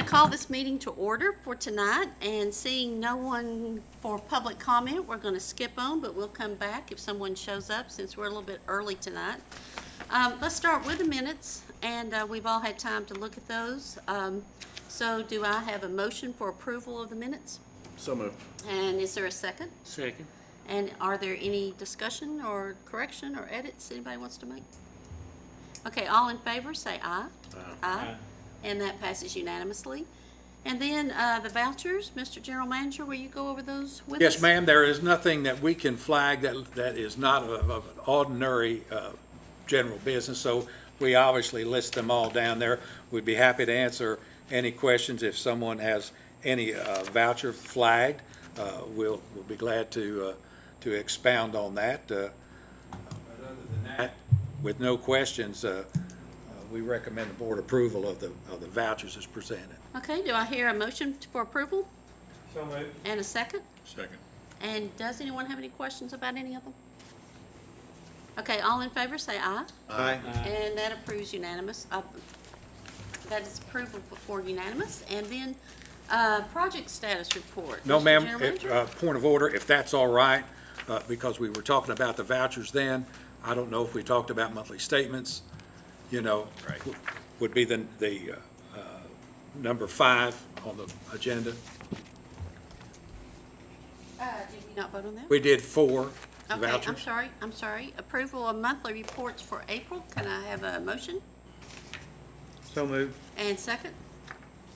to call this meeting to order for tonight, and seeing no one for public comment, we're going to skip on, but we'll come back if someone shows up since we're a little bit early tonight. Let's start with the minutes, and we've all had time to look at those. So do I have a motion for approval of the minutes? So moved. And is there a second? Second. And are there any discussion or correction or edits anybody wants to make? Okay, all in favor, say aye. Aye. And that passes unanimously. And then the vouchers, Mr. General Manager, will you go over those with us? Yes, ma'am, there is nothing that we can flag that is not of an ordinary general business, so we obviously list them all down there. We'd be happy to answer any questions if someone has any voucher flagged. We'll be glad to expound on that. But other than that, with no questions, we recommend the board approval of the vouchers as presented. Okay, do I hear a motion for approval? So moved. And a second? Second. And does anyone have any questions about any of them? Okay, all in favor, say aye. Aye. And that approves unanimous. That is approval for unanimous. And then project status report. No, Mr. ma'am, General Manager? point of order, if that's all right, because we were talking about the vouchers then, I don't know if we talked about monthly statements, Right. would be the number 5 on the agenda. Did we not vote on that? We did 4 Okay, vouchers. I'm sorry. Approval of monthly reports for April. Can I have a motion? So moved. And second?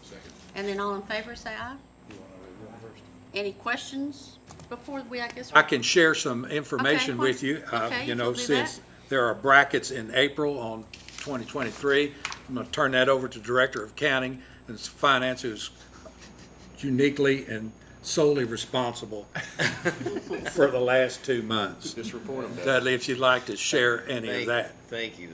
Second. And then all in favor, say aye. You want to go first? Any questions before we, I guess? I can share some information Okay, with you. okay, if you'll do Since that. there are brackets in April on 2023, I'm going to turn that over to Director of Accounting and Finance, who's uniquely and solely responsible for the last 2 months. Just report them. Dudley, if you'd like to share any of that. Thank you.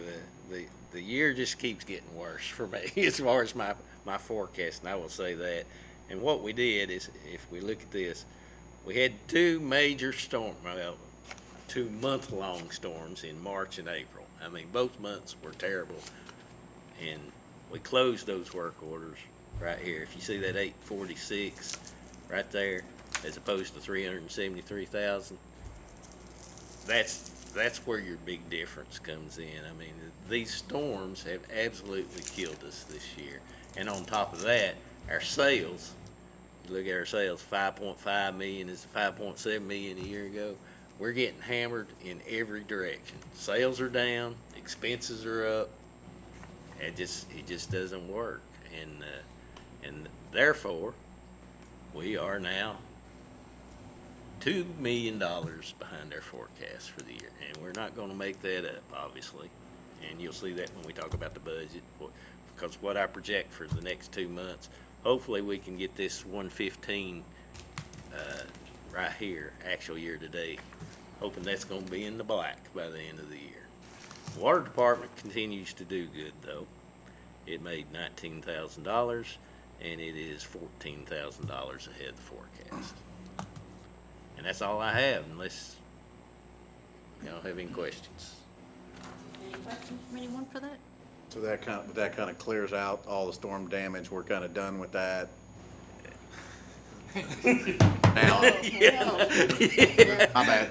The year just keeps getting worse for me as far as my forecast, and I will say that. And what we did is, if we look at this, we had 2 major storms, well, 2 month-long storms in March and April. I mean, both months were terrible, and we closed those work orders right here. If you see that 846 right there, as opposed to 373,000, that's where your big difference comes in. I mean, these storms have absolutely killed us this year. And on top of that, our sales, you look at our sales, 5.5 million is 5.7 million a year ago. We're getting hammered in every direction. Sales are down, expenses are up. It just doesn't work. And therefore, we are now $2 million behind our forecast for the year, and we're not going to make that up, obviously. And you'll see that when we talk about the budget, because what I project for the next 2 months, hopefully we can get this 115 right here, actual year to date. Hoping that's going to be in the black by the end of the year. Water department continues to do good, though. It made $19,000, and it is $14,000 ahead of the forecast. And that's all I have, unless y'all have any questions. Any questions from anyone for that? So that kind of clears out all the storm damage. We're kind of done with that. Now, my bad.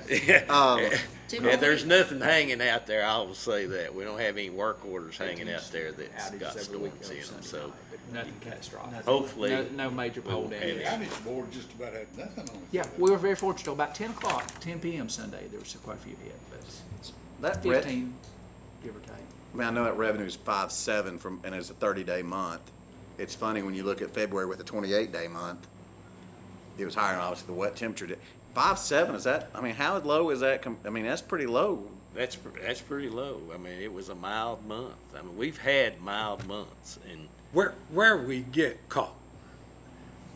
Yeah, there's nothing hanging out there, I will say that. We don't have any work orders hanging out there that's got storms in them, so Nothing catastrophic. hopefully. No major pole we'll have damage. it. Outage board just about had nothing on it. Yeah, we were very fortunate. Till about 10 o'clock, 10 p.m. Sunday, there was quite a few hit, but it's That 15, give or take. I mean, I know that revenue is 5.7 and it's a 30-day month. It's funny when you look at February with a 28-day month. It was higher, obviously, the wet temperature did. 5.7, is that, I mean, how low is that? I mean, that's pretty low. That's pretty low. I mean, it was a mild month. I mean, we've had mild months, and Where we get caught,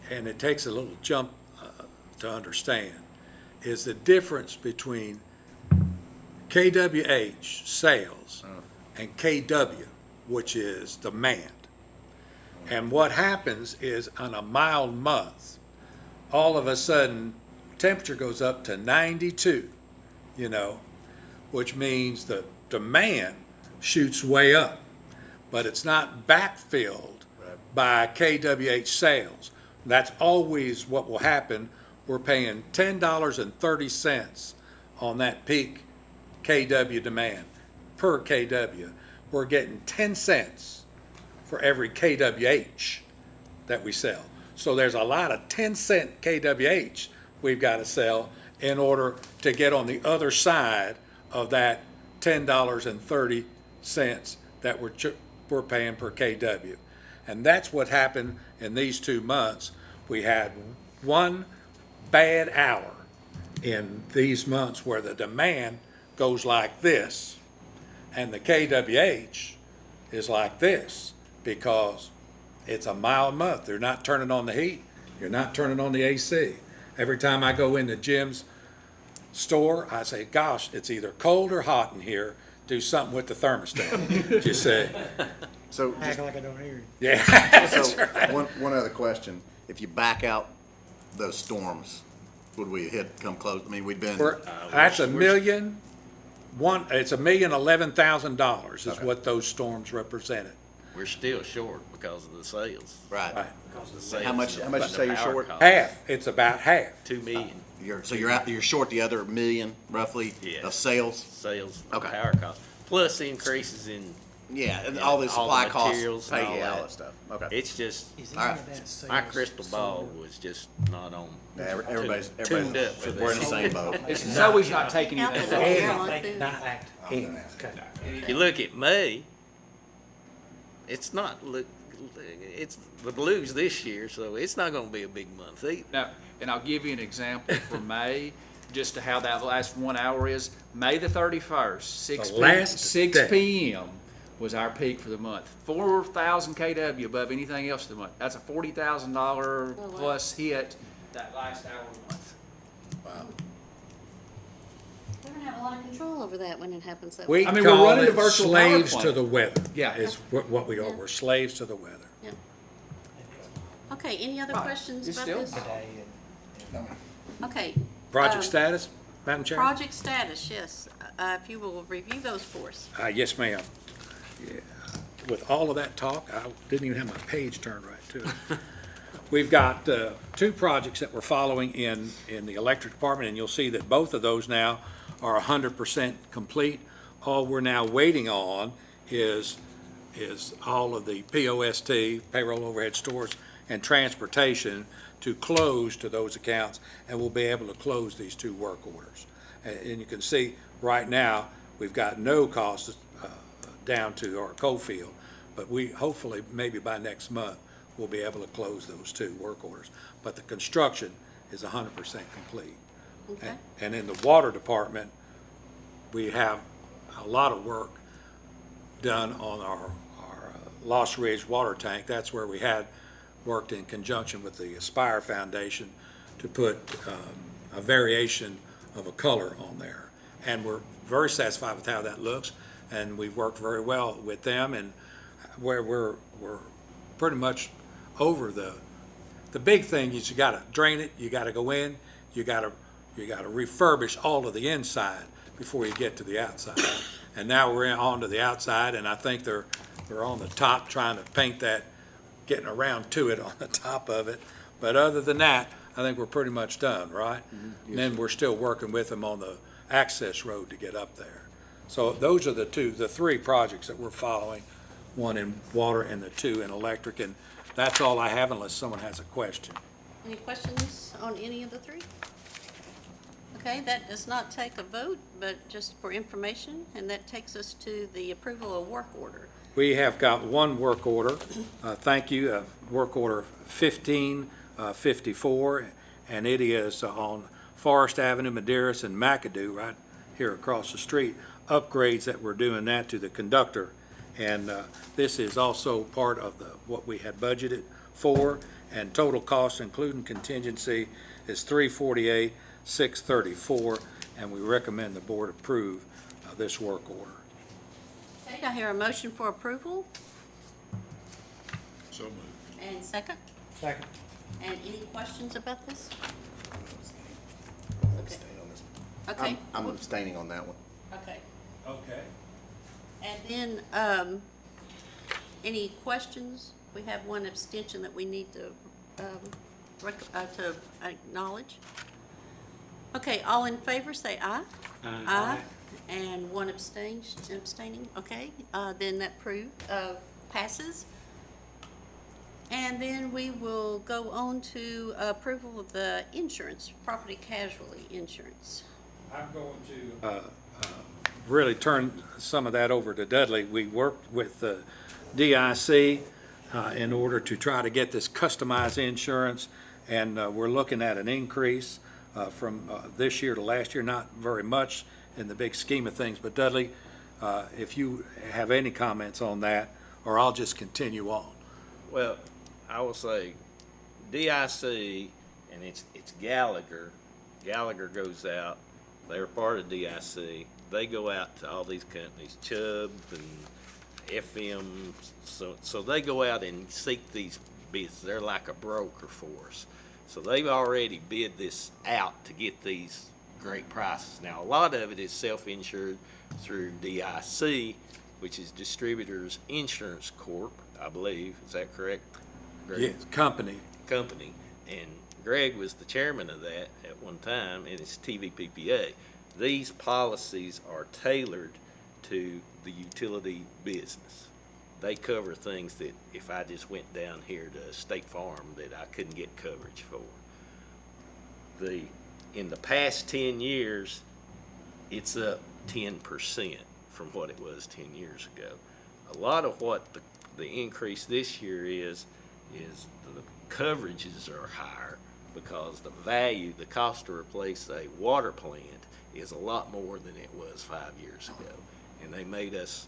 and it takes a little jump to understand, is the difference between KWH, sales, and KW, which is demand. And what happens is on a mild month, all of a sudden, temperature goes up to 92, which means the demand shoots way up, but it's not backfilled by KWH sales. That's always what will happen. We're paying $10.30 on that peak KW demand per KW. We're getting 10 cents for every KWH that we sell. So there's a lot of 10-cent KWH we've got to sell in order to get on the other side of that $10.30 that we're paying per KW. And that's what happened in these 2 months. We had one bad hour in these months where the demand goes like this and the KWH is like this because it's a mild month. They're not turning on the heat. You're not turning on the AC. Every time I go into Jim's store, I say, gosh, it's either cold or hot in here. Do something with the thermostat. You say, So, Act like I don't hear you. yeah. so one other question. If you back out those storms, would we come close? I mean, we've been, That's it's $1,011,000 is Okay. what those storms represented. We're still short because of the sales. right. Right. The sales How much and you the say you're power short? cost. Half, it's about half. 2 million You're short the other million roughly Yeah. of sales? sales, Okay. power cost, plus increases in, Yeah, and Yeah, all the all the supply costs, materials pay, and all yeah, all that. that stuff. Okay. it's just, Is All any right. of that sales my crystal ball solar? was just not on. Yeah, everybody's tuned up for we're in the this. same boat. It's Zoe's not taking Help anything. it. away. Yeah, like this. Not in. If you look at May, it's not, it's the blues this year, so it's not gonna be a big month either. Now, and I'll give you an example for May, just to how that last 1 hour is. May the 31st, The last 6 day. p.m. was our peak for the month. 4,000 KW above anything else of the month. That's a $40,000 wow. plus hit that last hour of the month. We're gonna have a lot of control over that when it happens that We way. I mean, we're call running it a virtual power slaves plant. to the weather. Yeah. Is what we are. We're slaves to the weather. Yep. Okay, any other Right. questions It's about still- this? Today and Okay. Project Um, status, Madam Chair? Project status, yes. If you will review those for us. Yes, ma'am. Yeah. With all of that talk, I didn't even have my page turned right to it. We've got 2 projects that we're following in the electric department, and you'll see that both of those now are 100% complete. All we're now waiting on is all of the POST, payroll overhead stores, and transportation to close to those accounts, and we'll be able to close these 2 work orders. And you can see, right now, we've got no costs down to our coal field, but we, hopefully, maybe by next month, we'll be able to close those 2 work orders. But the construction is 100% complete. Okay. And in the water department, we have a lot of work done on our Lost Ridge water tank. That's where we had worked in conjunction with the Aspire Foundation to put a variation of a color on there. And we're very satisfied with how that looks, and we've worked very well with them, and where we're pretty much over the big thing is you gotta drain it, you gotta go in, you gotta refurbish all of the inside before you get to the outside. And now we're on to the outside, and I think they're on the top trying to paint that, getting around to it on the top of it. But other than that, I think we're pretty much done, right? And then we're still working with them on the access road to get up there. So those are the 3 projects that we're following, 1 in water and the 2 in electric, and that's all I have unless someone has a question. Any questions on any of the 3? Okay, that does not take a vote, but just for information, and that takes us to the approval of work order. We have got 1 work order, thank you, work order 1554, and it is on Forest Avenue, Madeiras, and McAdoo, right here across the street, upgrades that we're doing that to the conductor. And this is also part of what we had budgeted for, and total cost, including contingency, is $348,634, and we recommend the board approve this work order. Okay, do I hear a motion for approval? So moved. And second? second. And any questions about this? I'm abstaining on this one. Okay. I'm abstaining on that one. Okay. Okay. And then, any questions We have one abstention that we need to acknowledge. Okay, all in favor, say aye. Aye. And one abstaining, okay, then that passes. And then we will go on to approval of the insurance, property casualty insurance. I'm going to really turn some of that over to Dudley. We worked with the DIC in order to try to get this customized insurance, and we're looking at an increase from this year to last year, not very much in the big scheme of things. But Dudley, if you have any comments on that, or I'll just continue on. Well, I will say DIC, and it's Gallagher. Gallagher goes out. They're part of DIC. They go out to all these companies, Chubb and FM. So they go out and seek these bids. They're like a broker for us. So they've already bid this out to get these great prices. Now, a lot of it is self-insured through DIC, which is Distributors Insurance Corp., I believe. Is that correct, Greg? Yes, company. Company. And Greg was the chairman of that at one time, and it's TVPPA. These policies are tailored to the utility business. They cover things that if I just went down here to State Farm that I couldn't get coverage for. In the past 10 years, it's up 10% from what it was 10 years ago. A lot of what the increase this year is the coverages are higher because the cost to replace a water plant is a lot more than it was 5 years ago. And they made us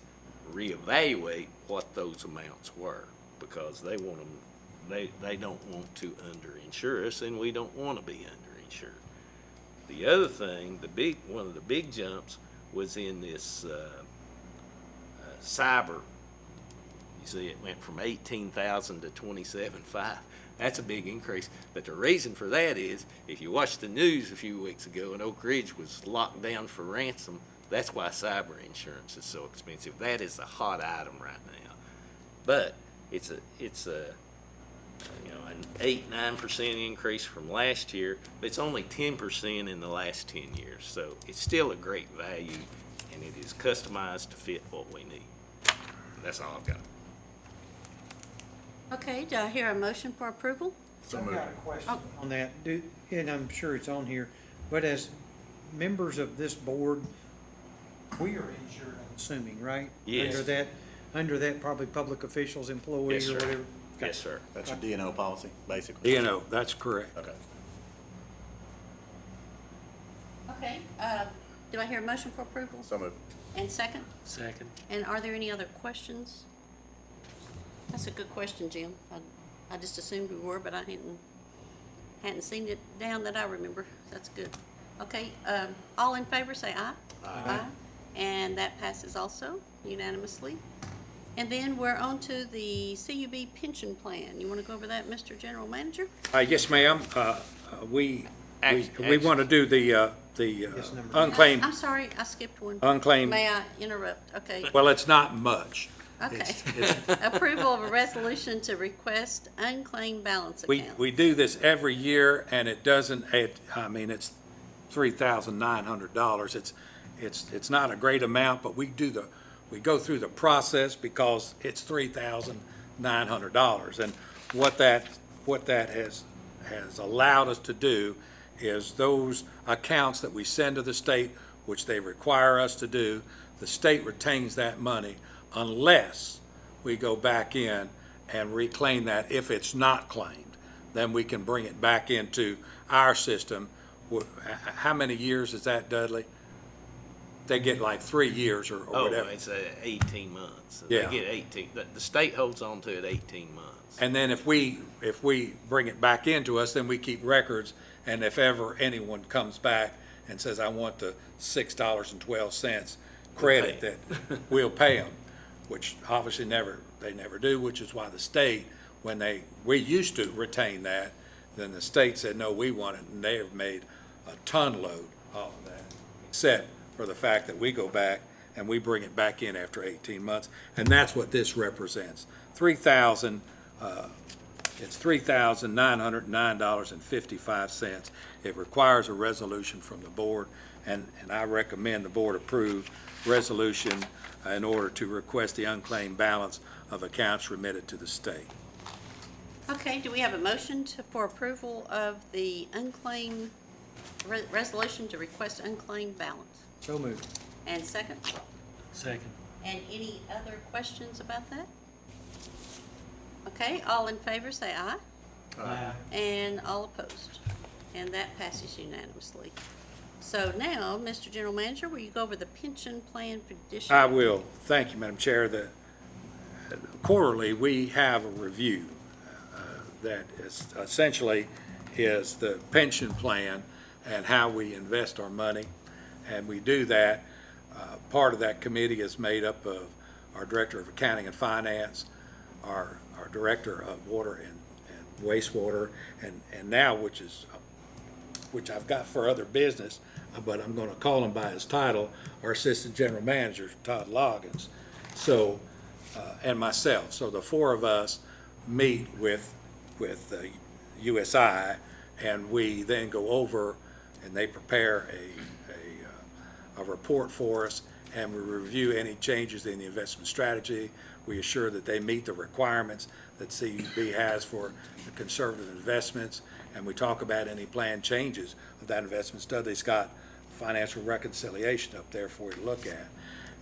reevaluate what those amounts were because they don't want to underinsure us, and we don't want to be underinsured. The other thing, one of the big jumps was in this cyber. You see, it went from 18,000 to 27,500. That's a big increase. But the reason for that is, if you watched the news a few weeks ago and Oak Ridge was locked down for ransom, that's why cyber insurance is so expensive. That is a hot item right now. But it's an 8-9% increase from last year, but it's only 10% in the last 10 years. So it's still a great value, and it is customized to fit what we need. That's all I've got. Okay, do I hear a motion for approval? I've got a question Oh. on that, and I'm sure it's on here, but as members of this board, we are insured, I'm assuming, right? Yes. Under that probably public officials, employee Yes, or sir. whatever. Yes, sir. That's your D&O policy, basically? D&O, that's correct. Okay. Okay, do I hear a motion for approval? So moved. And second? Second. And are there any other questions? That's a good question, Jim. I just assumed we were, but I hadn't seen it down that I remember. That's good. Okay, all in favor, say aye. Aye. And that passes also unanimously. And then we're on to the CUB pension plan. You want to go over that, Mr. General Manager? Yes, ma'am. We Actually- want to do the number. unclaimed, I'm sorry, I skipped one. unclaimed, May I interrupt? Okay. well, it's not much. Okay. It's- Approval of a resolution to request unclaimed balance account. We do this every year, and it doesn't, it's $3,900. It's not a great amount, but we go through the process because it's $3,900. And what that has allowed us to do is those accounts that we send to the state, which they require us to do, the state retains that money unless we go back in and reclaim that. If it's not claimed, then we can bring it back into our system. How many years is that, Dudley? They get like 3 years or whatever. Oh, it's 18 months. Yeah. They get 18. The state holds on to it 18 months. And then if we bring it back into us, then we keep records, and if ever anyone comes back and says, I want the $6.12 credit, that we'll pay them, which obviously they never do, which is why the state, we used to retain that, then the state said, no, we want it, and they have made a ton load off of that, except for the fact that we go back and we bring it back in after 18 months, and that's what this represents. $3,000 It's $3,909.55. It requires a resolution from the board, and I recommend the board approve resolution in order to request the unclaimed balance of accounts remitted to the state. Okay, do we have a motion for approval of the unclaimed, resolution to request unclaimed balance? So moved. And second? Second. And any other questions about that? Okay, all in favor say aye. Aye. And all opposed. And that passes unanimously. So now, Mr. General Manager, will you go over the pension plan for this year? I will. Thank you, Madam Chair. Quarterly, we have a review that is essentially is the pension plan and how we invest our money. And we do that. Part of that committee is made up of our Director of Accounting and Finance, our Director of Water and Wastewater, and now, which I've got for other business, but I'm going to call him by his title, our Assistant General Manager, Todd Loggins. So, and myself. So the four of us meet with USI, and we then go over, and they prepare a report for us, and we review any changes in the investment strategy. We assure that they meet the requirements that CUB has for the conservative investments, and we talk about any planned changes of that investment. Studley's got financial reconciliation up there for you to look at.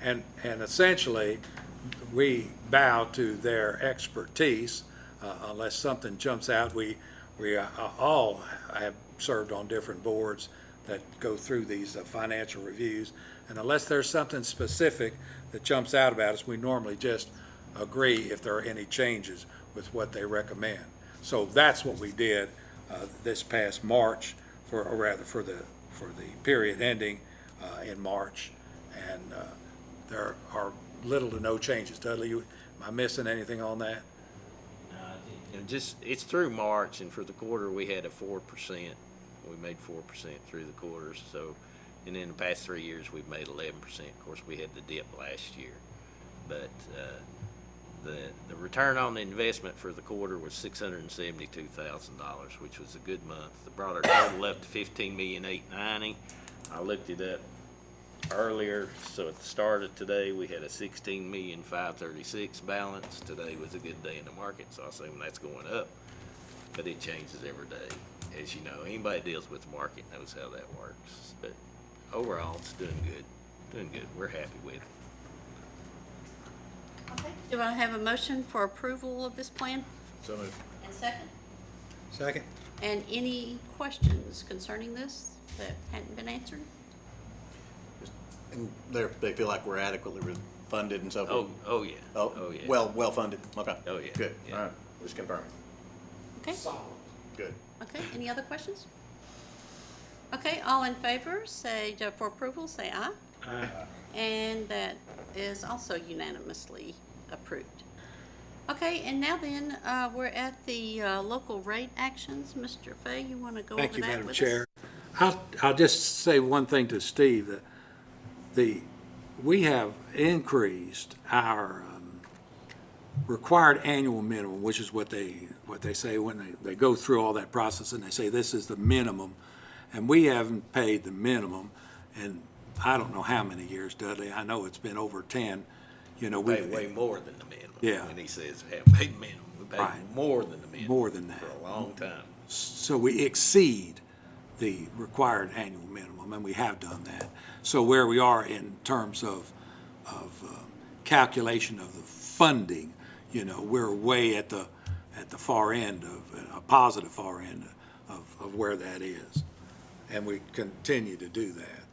And essentially, we bow to their expertise unless something jumps out. We all have served on different boards that go through these financial reviews, and unless there's something specific that jumps out about us, we normally just agree if there are any changes with what they recommend. So that's what we did this past March, for the period ending in March, and there are little to no changes. Dudley, am I missing anything on that? And it's through March, and for the quarter, we had a 4%. We made 4% through the quarters, so, and in the past 3 years, we've made 11%. Of course, we had the dip last year. But the return on the investment for the quarter was $672,000, which was a good month. It brought our total up to $15,890,000. I looked it up earlier, so at the start of today, we had a $16,536,000 balance. Today was a good day in the market, so I assume that's going up, but it changes every day. As you know, anybody that deals with the market knows how that works. But overall, it's doing good. We're happy with it. Okay, do I have a motion for approval of this plan? So moved. And second? Second. And any questions concerning this that hadn't been answered? And they feel like we're adequately funded and so forth? Oh yeah. Oh, yeah. well funded? Okay. Oh, yeah. Good. Yeah. All right. Just confirming. Okay, Good. okay, any other questions? Okay, all in favor, say, for approval, say aye. Aye. And that is also unanimously approved. Okay, and now then, we're at the local rate actions. Mr. Fay, you want to go over that Thank you, with us? Madam Chair. I'll just say one thing to Steve, that we have increased our required annual minimum, which is what they say when they go through all that process, and they say this is the minimum, and we haven't paid the minimum, and I don't know how many years, Dudley. I know it's been over 10. You know, We pay way more than the minimum. Yeah. When he says we haven't paid minimum, we pay Right. more than the minimum. More than that. For a long time. So we exceed the required annual minimum, and we have done that. So where we are in terms of calculation of the funding, you know, we're way at the far end of a positive far end of where that is, and we continue to do that.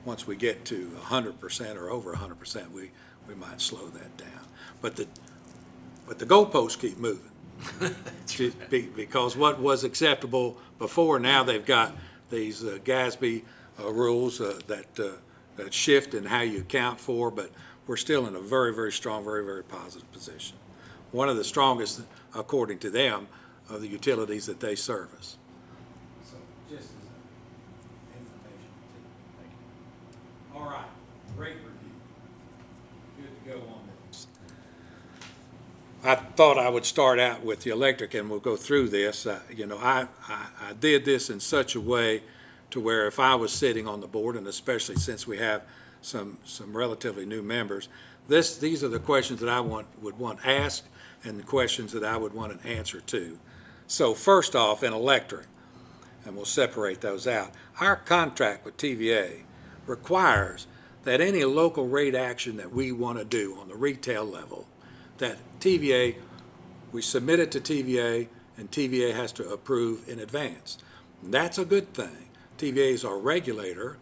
Once we get to 100% or over 100%, we might slow that down. But the goalposts keep moving. Because what was acceptable before, now they've got these GASB rules that shift in how you account for, but we're still in a very, very strong, very, very positive position. One of the strongest, according to them, of the utilities that they service. So just as information. Thank you. All right, rate review. Good to go on this. I thought I would start out with the electric, and we'll go through this. I did this in such a way to where if I was sitting on the board, and especially since we have some relatively new members, these are the questions that I would want asked and the questions that I would want an answer to. So first off, in electric, and we'll separate those out, our contract with TVA requires that any local rate action that we want to do on the retail level, that TVA, we submit it to TVA, and TVA has to approve in advance. And that's a good thing. TVA is our regulator.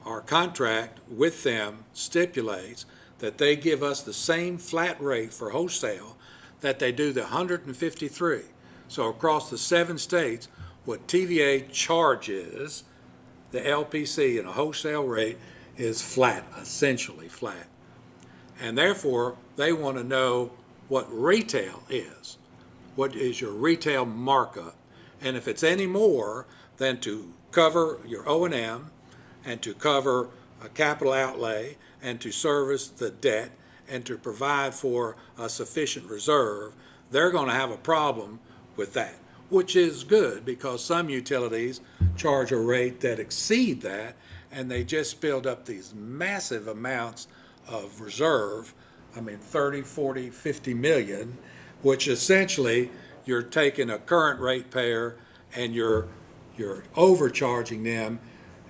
Our contract with them stipulates that they give us the same flat rate for wholesale that they do the 153. So across the 7 states, what TVA charges the LPC in a wholesale rate is flat, essentially flat. And therefore, they want to know what retail is. What is your retail markup? And if it's any more than to cover your O&M and to cover a capital outlay and to service the debt and to provide for a sufficient reserve, they're going to have a problem with that, which is good because some utilities charge a rate that exceed that, and they just build up these massive amounts of reserve, 30, 40, 50 million, which essentially you're taking a current ratepayer and you're overcharging them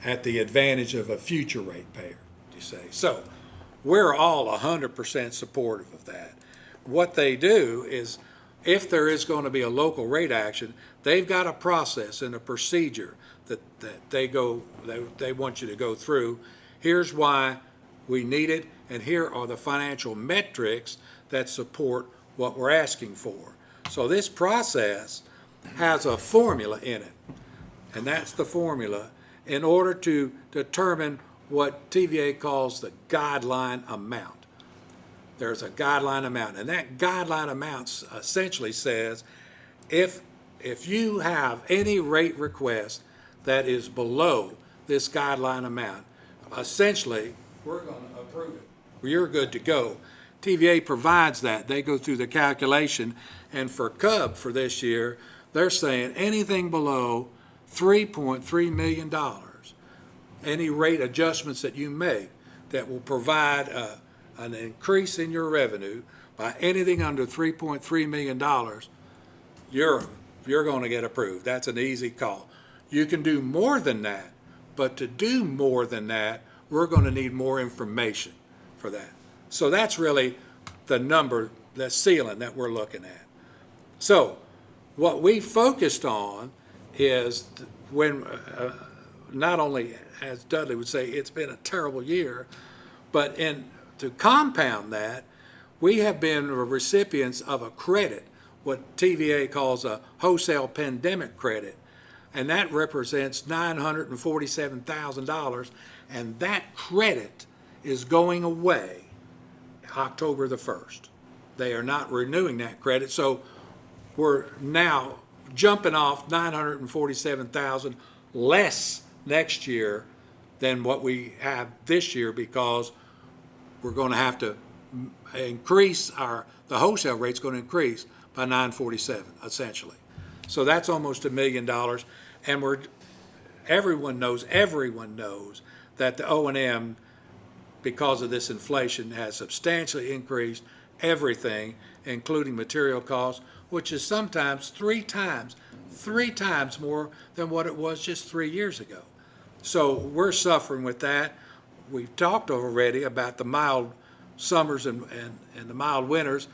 at the advantage of a future ratepayer, you say. So we're all 100% supportive of that. What they do is, if there is going to be a local rate action, they've got a process and a procedure that they want you to go through. Here's why we need it, and here are the financial metrics that support what we're asking for. So this process has a formula in it, and that's the formula in order to determine what TVA calls the guideline amount. There's a guideline amount, and that guideline amount essentially says if you have any rate request that is below this guideline amount, essentially we're going to approve it. You're good to go. TVA provides that. They go through the calculation, and for CUB for this year, they're saying anything below $3.3 million, any rate adjustments that you make that will provide an increase in your revenue by anything under $3.3 million, you're going to get approved. That's an easy call. You can do more than that, but to do more than that, we're going to need more information for that. So that's really the number, the ceiling that we're looking at. So what we focused on is when, not only, as Dudley would say, it's been a terrible year, but to compound that, we have been recipients of a credit, what TVA calls a wholesale pandemic credit, and that represents $947,000, and that credit is going away October the 1st. They are not renewing that credit, so we're now jumping off $947,000 less next year than what we have this year, because we're going to have to increase the wholesale rate's going to increase by $947 essentially. So that's almost $1 million, and everyone knows that the O&M, because of this inflation, has substantially increased everything, including material costs, which is sometimes three times more than what it was just 3 years ago. So we're suffering with that. We've talked already about the mild summers and the mild winters,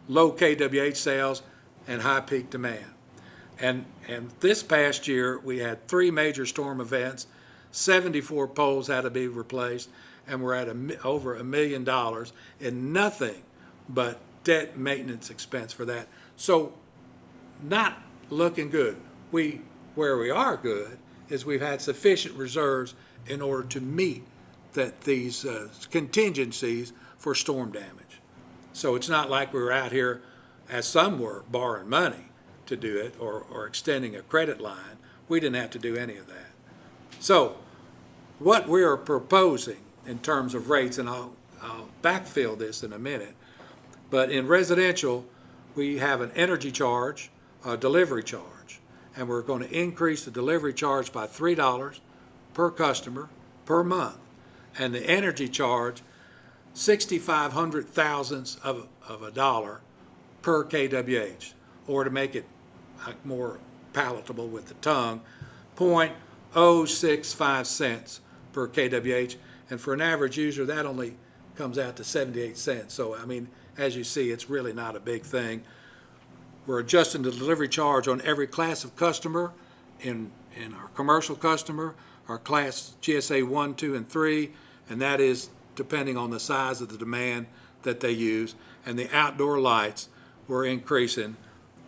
low KWH sales, and high peak demand. And this past year, we had 3 major storm events, 74 poles had to be replaced, and we're at over $1 million in nothing but debt maintenance expense for that. So not looking good. Where we are good is we've had sufficient reserves in order to meet these contingencies for storm damage. So it's not like we were out here, as some were, borrowing money to do it or extending a credit line. We didn't have to do any of that. So what we are proposing in terms of rates, and I'll backfill this in a minute, but in residential, we have an energy charge, a delivery charge, and we're going to increase the delivery charge by $3 per customer per month. And the energy charge, 6,500 thousandths of a dollar per kWh, or to make it more palatable with the tongue, 0.065 cents per kWh. And for an average user, that only comes out to 78 cents. So, I mean, as you see, it's really not a big thing. We're adjusting the delivery charge on every class of customer in our commercial customer, our class GSA 1, 2, and 3, and that is depending on the size of the demand that they use. And the outdoor lights, we're increasing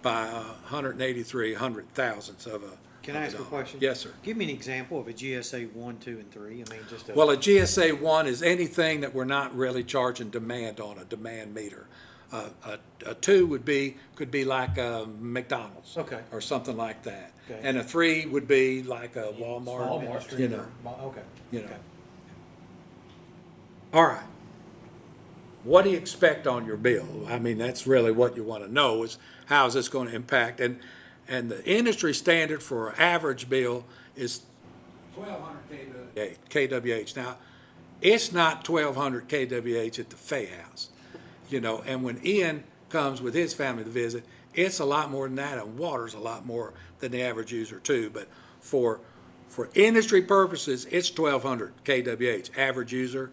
by 183 hundred thousandths of a. Can I ask a dollar. question? Yes, sir. Give me an example of a GSA 1, 2, and 3. I mean, just a. Well, a GSA 1 is anything that we're not really charging demand on, a demand meter. A 2 could be like a McDonald's. Okay. Or something like that. Okay. And a 3 would be like a Walmart, you know. Okay. You know. Okay. All right. What do you expect on your bill? I mean, that's really what you want to know is how is this going to impact? And the industry standard for an average bill is 1,200 kWh. Now, it's not 1,200 kWh at the Fay House, you know, and when Ian comes with his family to visit, it's a lot more than that, and water's a lot more than the average user too. But for industry purposes, it's 1,200 kWh. Average user,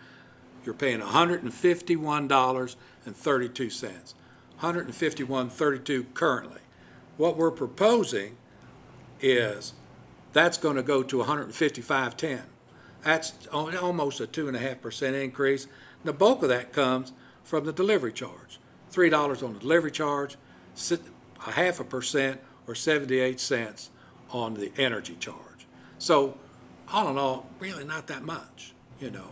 you're paying $151.32. $151.32 currently. What we're proposing is that's going to go to $155.10. That's almost a 2.5% increase. The bulk of that comes from the delivery charge. $3 on the delivery charge, 0.5% or 78 cents on the energy charge. So all in all, really not that much, you know,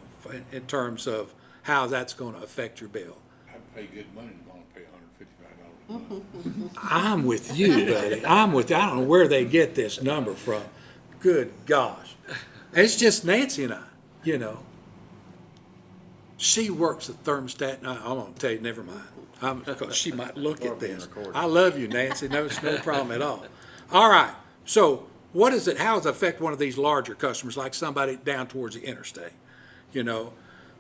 in terms of how that's going to affect your bill. I'd pay good money to want to pay $155 a month. I'm with you, buddy. I'm with you. I don't know where they get this number from. Good gosh. It's just Nancy and I, you know. She works at thermostat. No, I'm going to tell you, never mind. Because she might look at this. I love you, Nancy. No, it's no problem at all. All right. So how does it affect one of these larger customers, like somebody down towards the interstate? You know,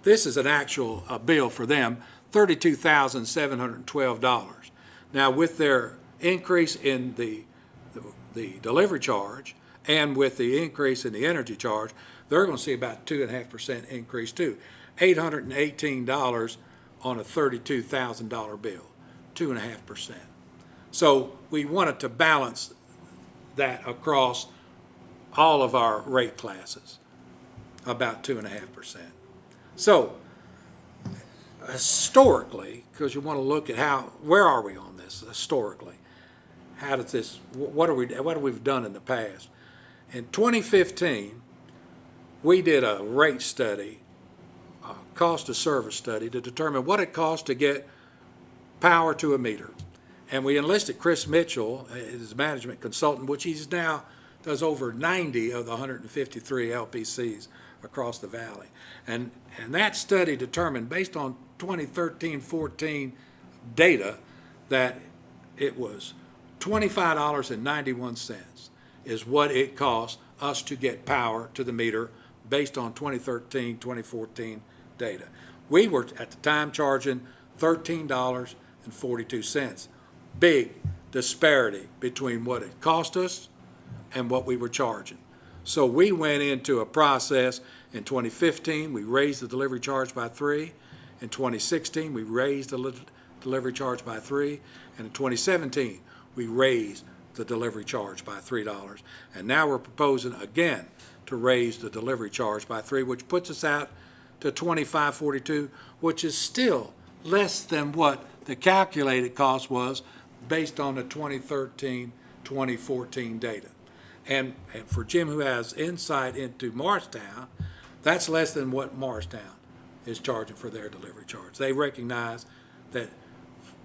this is an actual bill for them, $32,712. Now, with their increase in the delivery charge and with the increase in the energy charge, they're going to see about 2.5% increase too. $818 on a $32,000 bill, 2.5%. So we wanted to balance that across all of our rate classes, about 2.5%. So historically, because you want to look at where are we on this historically? How does this, what have we done in the past? In 2015, we did a rate study, a cost of service study to determine what it costs to get power to a meter. And we enlisted Chris Mitchell, his management consultant, which he's now does over 90 of the 153 LPCs across the valley. And that study determined, based on 2013-14 data, that it was $25.91 is what it cost us to get power to the meter based on 2013-2014 data. We were at the time charging $13.42. Big disparity between what it cost us and what we were charging. So we went into a process. In 2015, we raised the delivery charge by 3. In 2016, we raised the delivery charge by 3. And in 2017, we raised the delivery charge by $3. And now we're proposing again to raise the delivery charge by 3, which puts us out to $25.42, which is still less than what the calculated cost was based on the 2013-2014 data. And for Jim, who has insight into Morristown, that's less than what Morristown is charging for their delivery charge. They recognize that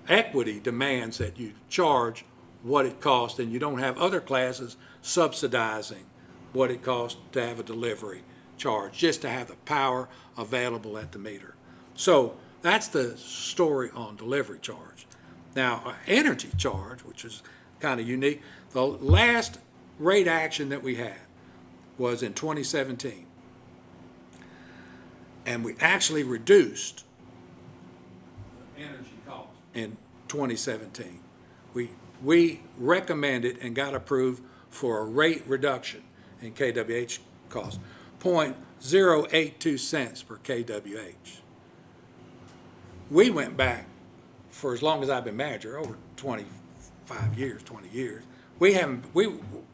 equity demands that you charge what it costs, and you don't have other classes subsidizing what it costs to have a delivery charge, just to have the power available at the meter. So that's the story on delivery charge. Now, energy charge, which is kind of unique, the last rate action that we had was in 2017. And we actually reduced energy costs in 2017. We recommended and got approved for a rate reduction in KWH costs, 0.082 cents per KWH. We went back for as long as I've been manager, over 25 years, 20 years. We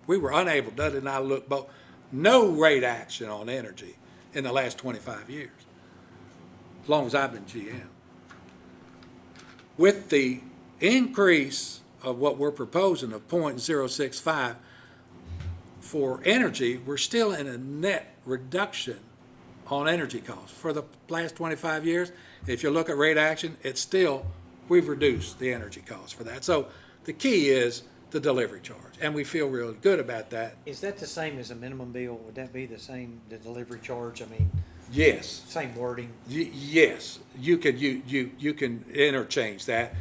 were unable, Dudley and I looked both, no rate action on energy in the last 25 years, as long as I've been GM. With the increase of what we're proposing of 0.065 for energy, we're still in a net reduction on energy costs. For the last 25 years, if you look at rate action, it's still, we've reduced the energy costs for that. So the key is the delivery charge, and we feel really good about that. Is that the same as a minimum bill? Would that be the same, the delivery charge? I mean, Yes. same wording? Yes, you can interchange that.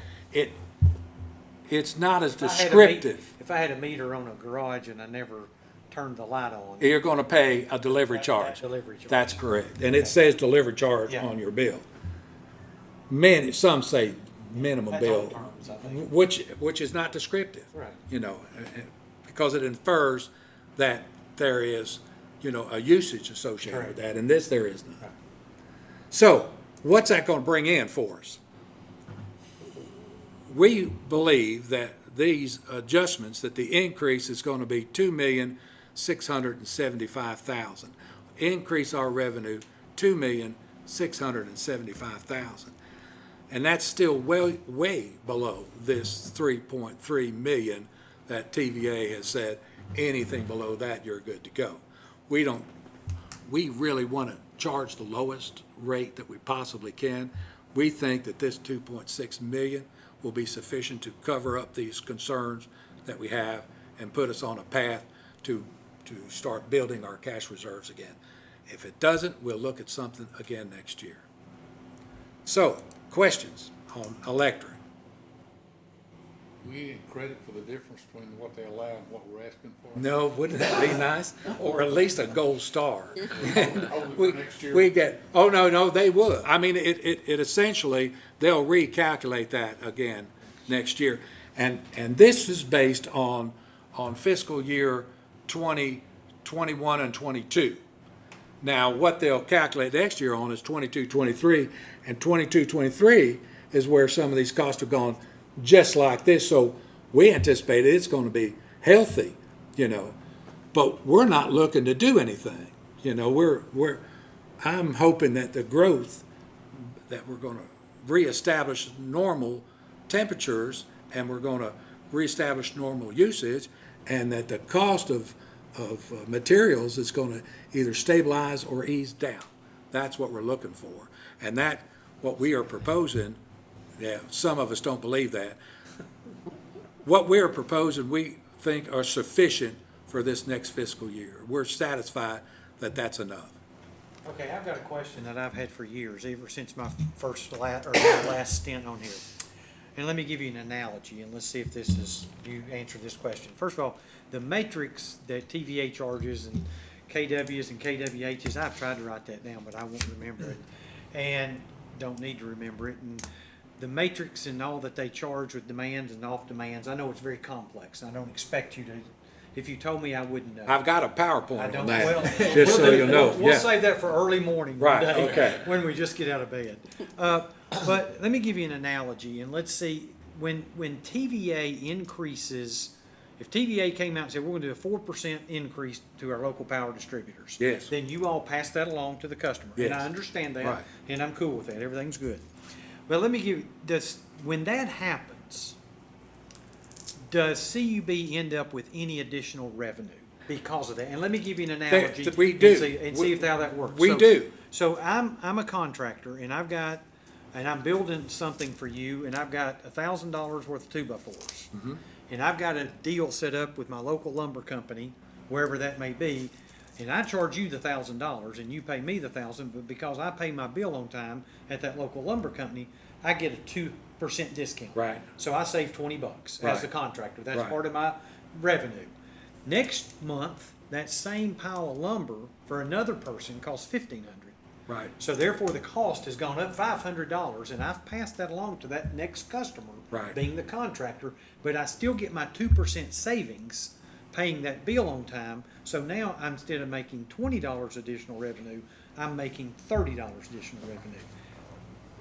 It's not as descriptive. If I had a meter on a garage and I never turned the light on, You're gonna pay a delivery That charge. delivery charge. That's correct, and it says delivery charge Yeah. on your bill. Some say minimum That's bill, all terms, I think. which is not descriptive. Right. You know, because it infers that there is, a usage associated with Correct. that, and this there is none. Right. So, what's that gonna bring in for us? We believe that these adjustments, that the increase is gonna be $2,675,000. Increase our revenue, $2,675,000. And that's still way below this 3.3 million that TVA has said, anything below that, you're good to go. We really want to charge the lowest rate that we possibly can. We think that this 2.6 million will be sufficient to cover up these concerns that we have and put us on a path to start building our cash reserves again. If it doesn't, we'll look at something again next year. So, questions on electric? We get credit for the difference between what they allow and what we're asking for. No, wouldn't that be nice? Or at least a gold star. Hold it for next year. We get, oh, no, they would. I mean, it essentially, they'll recalculate that again next year. And this is based on fiscal year 2021 and 22. Now, what they'll calculate next year on is 22, 23, and 22, 23 is where some of these costs have gone just like this. So we anticipate it's going to be healthy, but we're not looking to do anything. I'm hoping that the growth, that we're going to reestablish normal temperatures and we're going to reestablish normal usage, and that the cost of materials is going to either stabilize or ease down. That's what we're looking for. And that, what we are proposing, yeah, some of us don't believe that. What we are proposing, we think are sufficient for this next fiscal year. We're satisfied that that's enough. Okay, I've got a question that I've had for years, ever since my last stint on here. And let me give you an analogy, and let's see if you answer this question. First of all, the matrix that TVA charges and KWs and KWHs, I've tried to write that down, but I won't remember it. And don't need to remember it. And the matrix and all that they charge with demands and off demands, I know it's very complex. I don't expect you to, if you told me, I wouldn't know. I've got a I PowerPoint don't, on that, well, just so you'll know. We'll Yeah. save that for early morning Right, one day, okay. when we just get out of bed. But let me give you an analogy, and let's see, when TVA increases, if TVA came out and said, we're gonna do a 4% increase to our local power distributors. Yes. Then you all pass that along to the customer. And Yes. I understand that, Right. and I'm cool with that, everything's good. But let me give you, when that happens, does CUB end up with any additional revenue because of that? And let me give you an analogy. we do. And see if how that works. We do. So I'm a contractor, and I'm building something for you, and I've got $1,000 worth of 2x4s. Mm-hmm. And I've got a deal set up with my local lumber company, wherever that may be, and I charge you the $1,000 and you pay me the $1,000, but because I pay my bill on time at that local lumber company, I get a 2% discount. Right. So I save $20 as the Right. contractor. That's Right. part of my revenue. Next month, that same pile of lumber for another person costs $1,500. Right, So therefore, the cost has gone up $500, and I've passed that along to that next customer, Right. being the contractor, but I still get my 2% savings paying that bill on time. So now, instead of making $20 additional revenue, I'm making $30 additional revenue.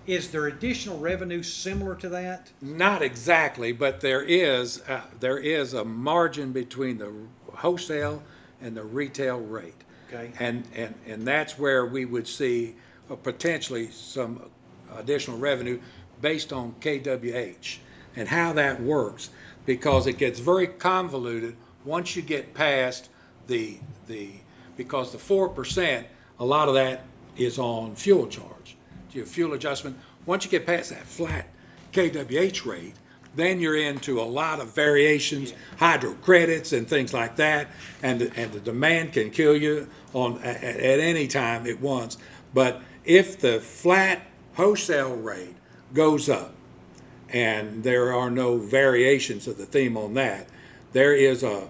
Is there additional revenue similar to that? not exactly, but there is a margin between the wholesale and the retail rate. Okay. And that's where we would see potentially some additional revenue based on KWH and how that works, because it gets very convoluted once you get past because the 4%, a lot of that is on fuel charge, your fuel adjustment. Once you get past that flat KWH rate, then you're into a lot of variations, hydro credits and things like that, and the demand can kill you at any time at once. But if the flat wholesale rate goes up, and there are no variations of the theme on that, there is a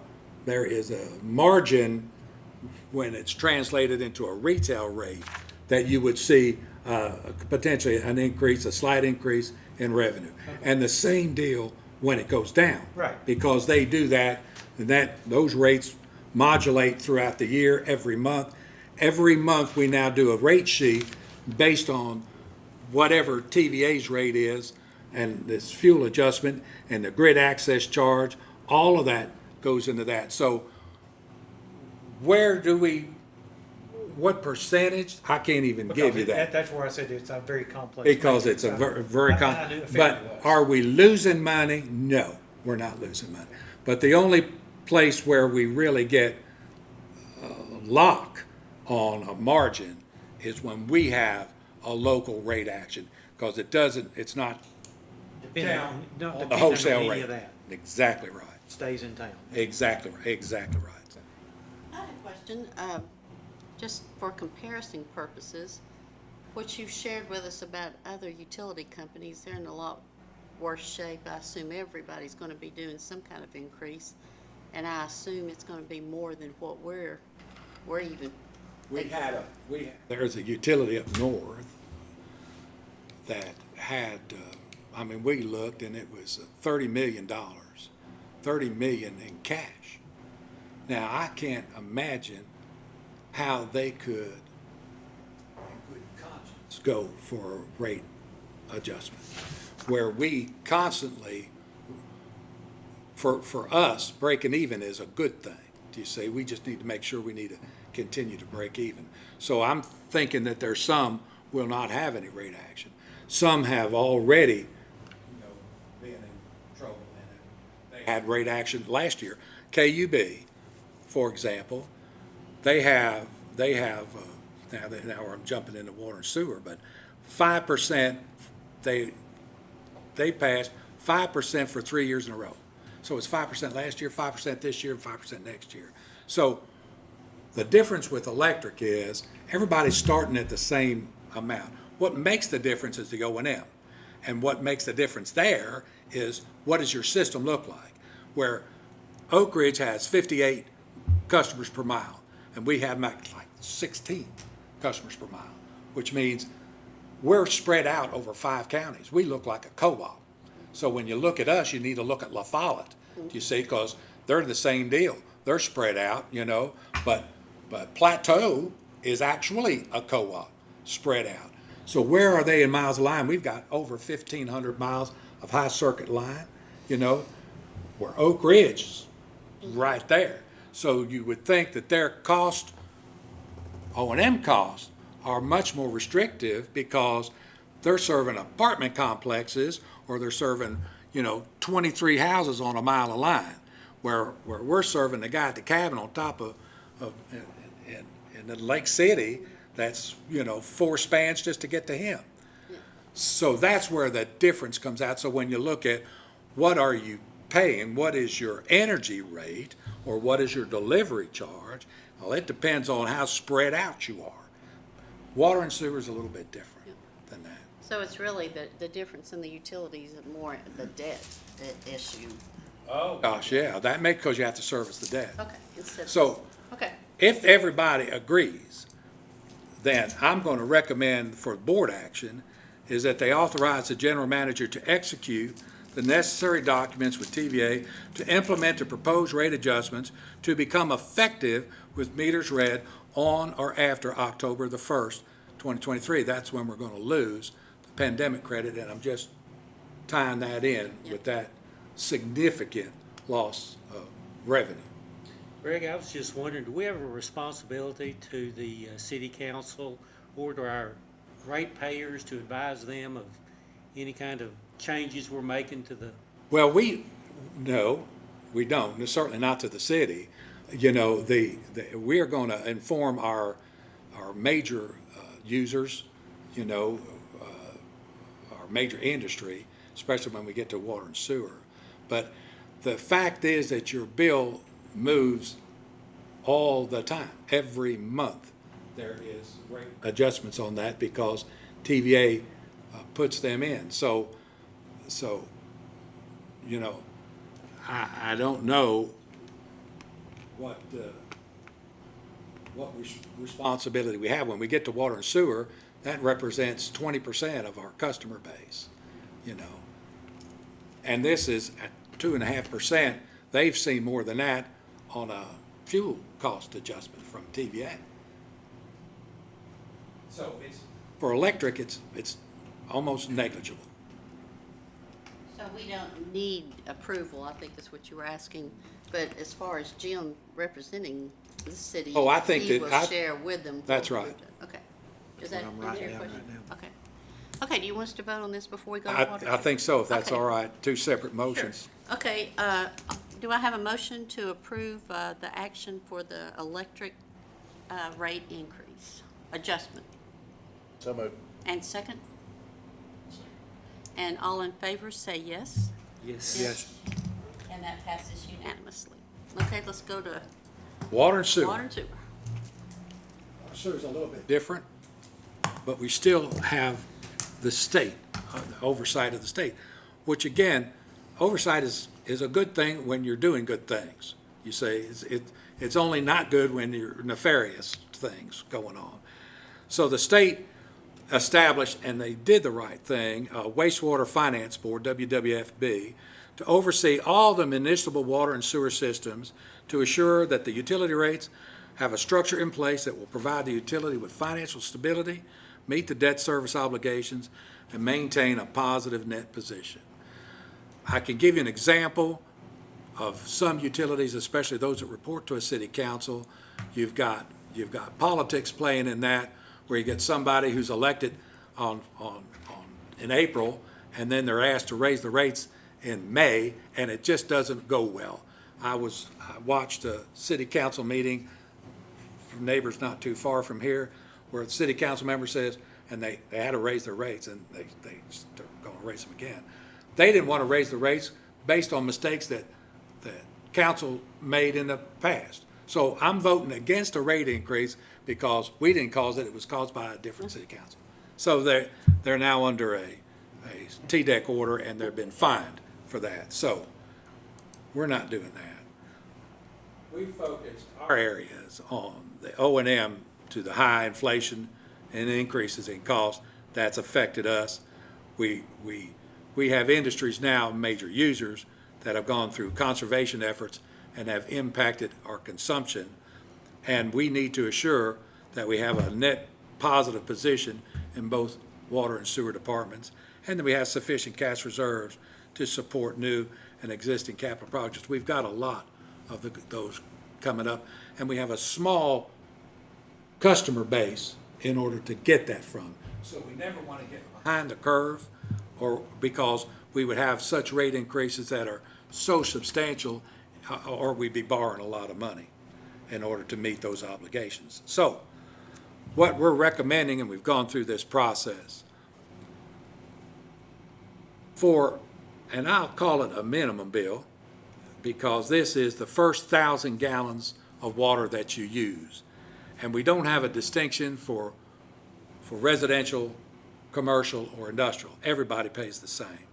margin when it's translated into a retail rate that you would see potentially a slight increase in revenue. And the same deal when it goes down. Right. Because they do that, and those rates modulate throughout the year, every month. Every month, we now do a rate sheet based on whatever TVA's rate is, and this fuel adjustment, and the grid access charge, all of that goes into that. So what percentage? I can't even give you that. That's where I said it's a very complex. Because it's a very I knew it but was. are we losing money? No, we're not losing money. But the only place where we really get a lock on a margin is when we have a local rate action, because it's not Depending on, not on the depending on wholesale any rate. of that. Exactly right. Stays in town. Exactly right. Exactly right. I have a question, just for comparison purposes. What you've shared with us about other utility companies, they're in a lot worse shape. I assume everybody's gonna be doing some kind of increase, and I assume it's gonna be more than what we're even. There's a utility up north that had, we looked and it was $30 million, $30 million in cash. Now, I can't imagine how they could, in good conscience, go for a rate adjustment, where we constantly, for us, breaking even is a good thing. Do you see? We just need to make sure we need to continue to break even. So I'm thinking that there's some will not have any rate action. Some have already, been in trouble in it. They had rate action last year. KUB, for example, they have now I'm jumping into water and sewer, but 5%, they passed 5% for 3 years in a row. So it's 5% last year, 5% this year, and 5% next year. So the difference with electric is everybody's starting at the same amount. What makes the difference is the O&M. And what makes the difference there is, what does your system look like? Where Oak Ridge has 58 customers per mile, and we have like 16 customers per mile, which means we're spread out over 5 counties. We look like a co-op. So when you look at us, you need to look at La Follette, do you see? Because they're the same deal. They're spread out, but Plateau is actually a co-op, spread out. So where are they in miles of line? We've got over 1,500 miles of high circuit line, where Oak Ridge is right there. So you would think that their cost, O&M costs, are much more restrictive because they're serving apartment complexes, or they're serving, 23 houses on a mile of line, where we're serving the guy at the cabin on top of in the Lake City, that's, 4 spans just to get to him. So that's where the difference comes out. So when you look at what are you paying, what is your energy rate, or what is your delivery charge, well, it depends on how spread out you are. Water and sewer is a little bit different than that. So it's really the difference in the utilities and more the debt issue. Oh. Gosh, yeah, that may, because you have to service the debt. Okay, instead of. So Okay, if everybody agrees, then I'm going to recommend for board action is that they authorize the general manager to execute the necessary documents with TVA to implement the proposed rate adjustments to become effective with meters read on or after October the 1st, 2023. That's when we're going to lose the pandemic credit, and I'm just tying that in with that significant loss of revenue. Greg, I was just wondering, do we have a responsibility to the city council or to our ratepayers to advise them of any kind of changes we're making to the? Well, no, we don't. And certainly not to the city. You know, we are going to inform our major users, you know, our major industry, especially when we get to water and sewer. But the fact is that your bill moves all the time, every month. There is rate adjustments on that because TVA puts them in. So, you know, I don't know what responsibility we have. When we get to water and sewer, that represents 20% of our customer base, you know. And this is at 2.5%. They've seen more than that on a fuel cost adjustment from TVA. So for electric, it's almost negligible. so we don't need approval, I think is what you were asking. But as far as Jim representing the city, Oh, I think he that will share with them. That's full right. approval. Okay. Is that what I'm answer writing your down question? right now. Okay. Okay, do you want us to vote on this before we go to water? I think so, if that's Okay. all right. Two separate Sure. motions. Okay, do I have a motion to approve the action for the electric rate increase, adjustment? So moved. And second? And all in favor, say yes. Yes. Yes. And that passes unanimously. Okay, let's go to Water and sewer. water and sewer. Sewer's a little bit different, but we still have the state, the oversight of the state, which again, oversight is a good thing when you're doing good things. You say it's only not good when you're nefarious things going on. So the state established, and they did the right thing, a wastewater finance board, WWFB, to oversee all the municipal water and sewer systems to assure that the utility rates have a structure in place that will provide the utility with financial stability, meet the debt service obligations, and maintain a positive net position. I can give you an example of some utilities, especially those that report to a city council. You've got politics playing in that, where you get somebody who's elected in April, and then they're asked to raise the rates in May, and it just doesn't go well. I watched a city council meeting from neighbors not too far from here, where the city council member says, and they had to raise their rates, and they're going to raise them again. They didn't want to raise the rates based on mistakes that council made in the past. So I'm voting against a rate increase because we didn't cause it, it was caused by a different city council. So they're now under a TDEC order, and they've been fined for that. So we're not doing that. We focused our areas on the O&M to the high inflation and increases in cost. That's affected us. We have industries now, major users, that have gone through conservation efforts and have impacted our consumption. And we need to assure that we have a net positive position in both water and sewer departments, and that we have sufficient cash reserves to support new and existing capital projects. We've got a lot of those coming up, and we have a small customer base in order to get that from. So we never want to get behind the curve, or because we would have such rate increases that are so substantial, or we'd be borrowing a lot of money in order to meet those obligations. So what we're recommending, and we've gone through this process, and I'll call it a minimum bill, because this is the first 1,000 gallons of water that you use. And we don't have a distinction for residential commercial or industrial. Everybody pays the same.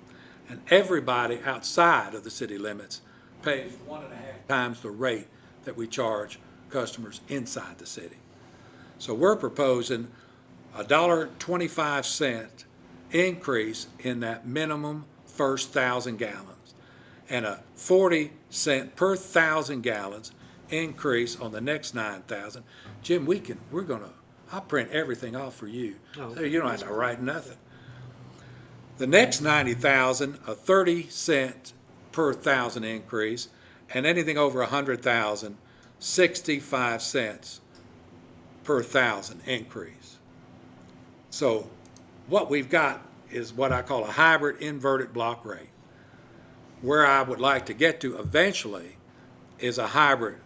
And everybody outside of the city limits pays 1.5 times the rate that we charge customers inside the city. So we're proposing a $1.25 increase in that minimum first 1,000 gallons and a 40-cent per 1,000 gallons increase on the next 9,000. Jim, I'll print everything off for you, Oh. so you don't have to write nothing. The next 90,000, a 30-cent per 1,000 increase, and anything over 100,000, 65 cents per 1,000 increase. So what we've got is what I call a hybrid inverted block rate. Where I would like to get to eventually is a hybrid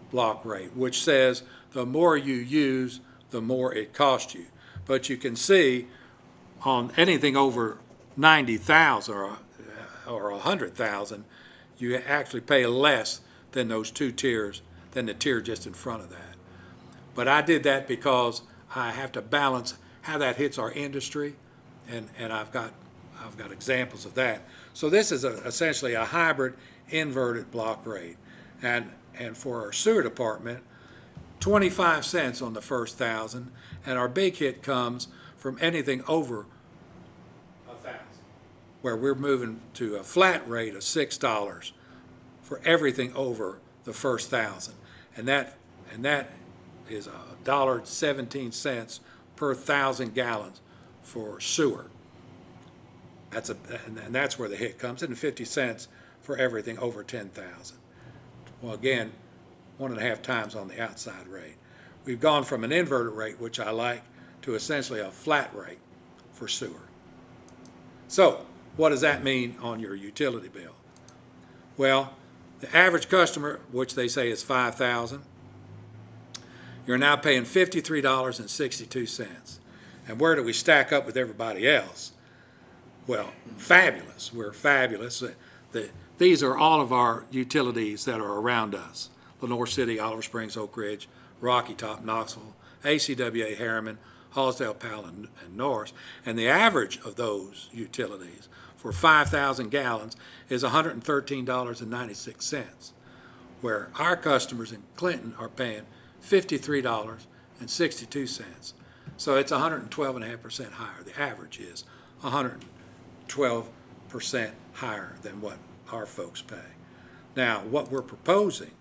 block rate, which says the more you use, the more it costs you. But you can see on anything over 90,000 or 100,000, you actually pay less than those two tiers, than the tier just in front of that. But I did that because I have to balance how that hits our industry, and I've got examples of that. So this is essentially a hybrid inverted block rate. And for our sewer department, 25 cents on the first 1,000, and our big hit comes from anything over 1,000, where we're moving to a flat rate of $6 for everything over the first 1,000, and that is $1.17 per 1,000 gallons for sewer. And that's where the hit comes in, 50 cents for everything over 10,000. Well, again, 1.5 times on the outside rate. We've gone from an inverted rate, which I like, to essentially a flat rate for sewer. So, what does that mean on your utility bill? Well, the average customer, which they say is 5,000, you're now paying $53.62. And where do we stack up with everybody else? Well, fabulous. We're fabulous. These are all of our utilities that are around us: Lenoir City, Oliver Springs, Oak Ridge, Rocky Top, Knoxville, ACWA, Harriman, Hallsdale, Powell, and Norris. And the average of those utilities for 5,000 gallons is $113.96, where our customers in Clinton are paying $53.62. So it's 112.5% higher. The average is 112% higher than what our folks pay. Now, what we're proposing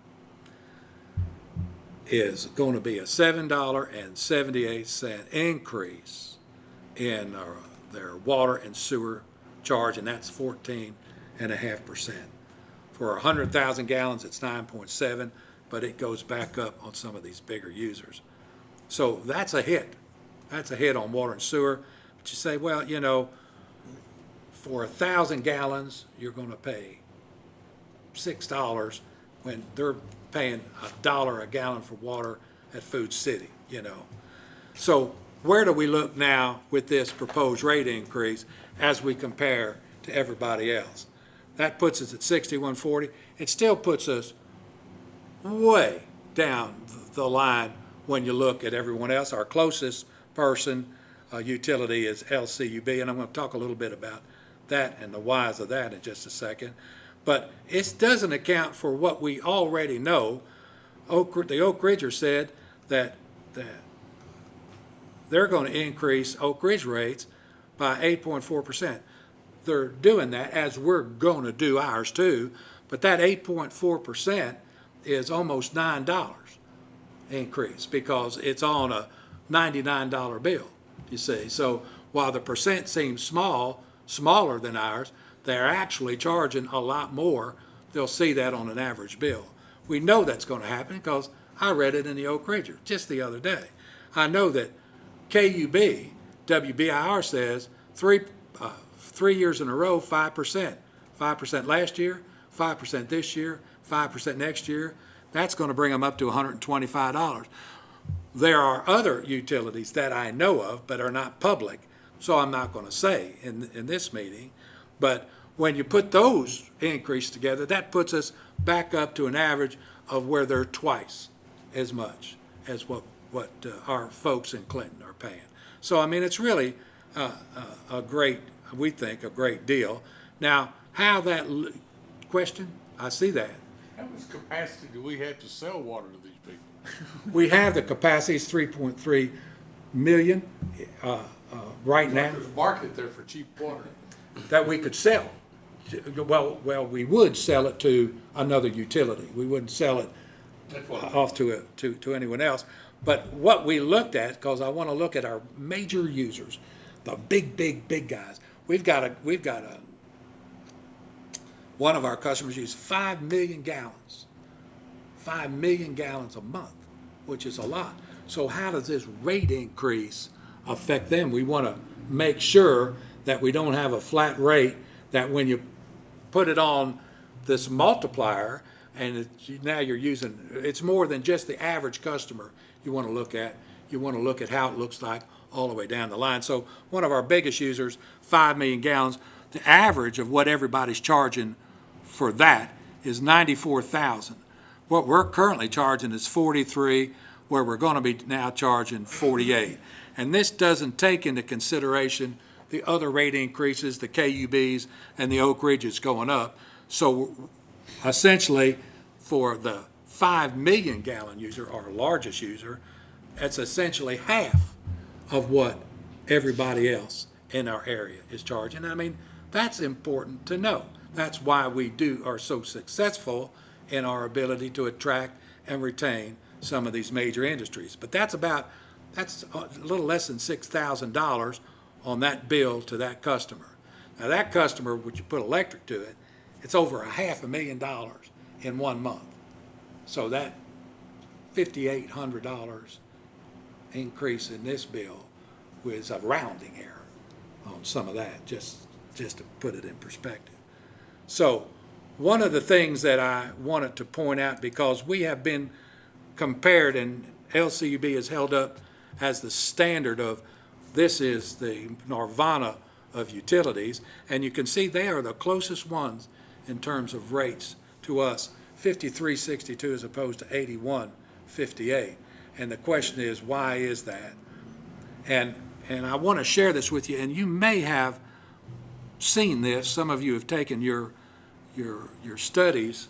is going to be a $7.78 increase in their water and sewer charge, and that's 14.5%. For 100,000 gallons, it's 9.7, but it goes back up on some of these bigger users. So that's a hit. That's a hit on water and sewer. But you say, well, you know, for 1,000 gallons, you're going to pay $6 when they're paying $1 a gallon for water at Food City, you know. So where do we look now with this proposed rate increase as we compare to everybody else? That puts us at $61.40. It still puts us way down the line when you look at everyone else. Our closest person utility is LCUB, and I'm going to talk a little bit about that and the whys of that in just a second. But it doesn't account for what we already know. The Oak Ridger said that they're going to increase Oak Ridge rates by 8.4%. They're doing that as we're going to do ours too, but that 8.4% is almost $9 increase because it's on a $99 bill, you see. So while the percent seems smaller than ours, they're actually charging a lot more. They'll see that on an average bill. We know that's going to happen because I read it in the Oak Ridger just the other day. I know that KUB, WBIR says three years in a row, 5%. 5% last year, 5% this year, 5% next year. That's going to bring them up to $125. There are other utilities that I know of but are not public, so I'm not going to say in this meeting. But when you put those increases together, that puts us back up to an average of where they're twice as much as what our folks in Clinton are paying. So, I mean, it's really a great, we think, a great deal. Now, how that, question, I see that. How much capacity do we have to sell water to these people? We have the capacity, it's 3.3 million right now There's a market there for cheap water. that we could sell. Well, we would sell it to another utility. We wouldn't sell it That's what off to anyone else. But what we looked at, because I want to look at our major users, the big guys. We've got a one of our customers uses 5 million gallons. 5 million gallons a month, which is a lot. So how does this rate increase affect them? We want to make sure that we don't have a flat rate, that when you put it on this multiplier, and now you're using, it's more than just the average customer you want to look at. You want to look at how it looks like all the way down the line. So one of our biggest users, 5 million gallons, the average of what everybody's charging for that is 94,000. What we're currently charging is 43, where we're going to be now charging 48. And this doesn't take into consideration the other rate increases, the KUBs and the Oak Ridges going up. So essentially, for the 5 million gallon user, our largest user, that's essentially half of what everybody else in our area is charging. I mean, that's important to know. That's why we are so successful in our ability to attract and retain some of these major industries. But that's a little less than $6,000 on that bill to that customer. Now that customer, when you put electric to it, it's over $500,000 in 1 month. So that $5,800 increase in this bill was a rounding error on some of that, just to put it in perspective. So one of the things that I wanted to point out, because we have been compared, and LCUB is held up as the standard of, this is the nirvana of utilities, and you can see they are the closest ones in terms of rates to us, 53.62 as opposed to 81.58. And the question is, why is that? And I want to share this with you, and you may have seen this. Some of you have taken your studies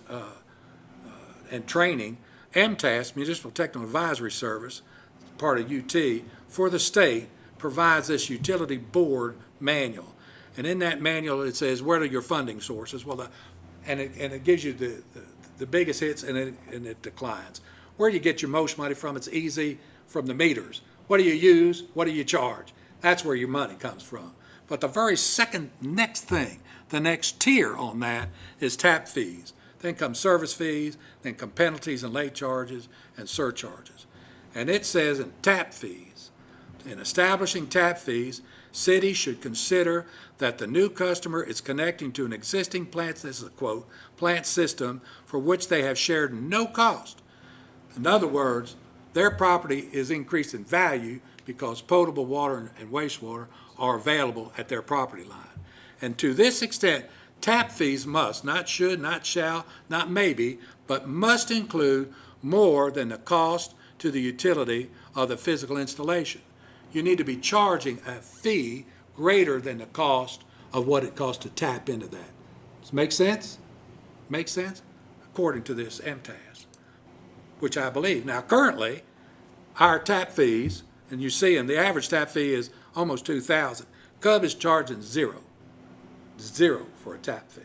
and training. MTAS, Municipal Technical Advisory Service, part of UT, for the state, provides this utility board manual. And in that manual, it says, what are your funding sources? Well, and it gives you the biggest hits, and it declines. Where do you get your most money from? It's easy, from the meters. What do you use? What do you charge? That's where your money comes from. But the very next thing, the next tier on that is tap fees. Then come service fees, then come penalties and late charges and surcharges. And it says in tap fees, in establishing tap fees, cities should consider that the new customer is connecting to an existing plant, this is a quote, plant system for which they have shared no cost. In other words, their property is increased in value because potable water and wastewater are available at their property line. And to this extent, tap fees must, not should, not shall, not maybe, but must include more than the cost to the utility of the physical installation. You need to be charging a fee greater than the cost of what it costs to tap into that. Does it make sense? Make sense? According to this MTAS, which I believe. Now, currently, our tap fees, and you see them, the average tap fee is almost $2,000. Cub is charging zero for a tap fee.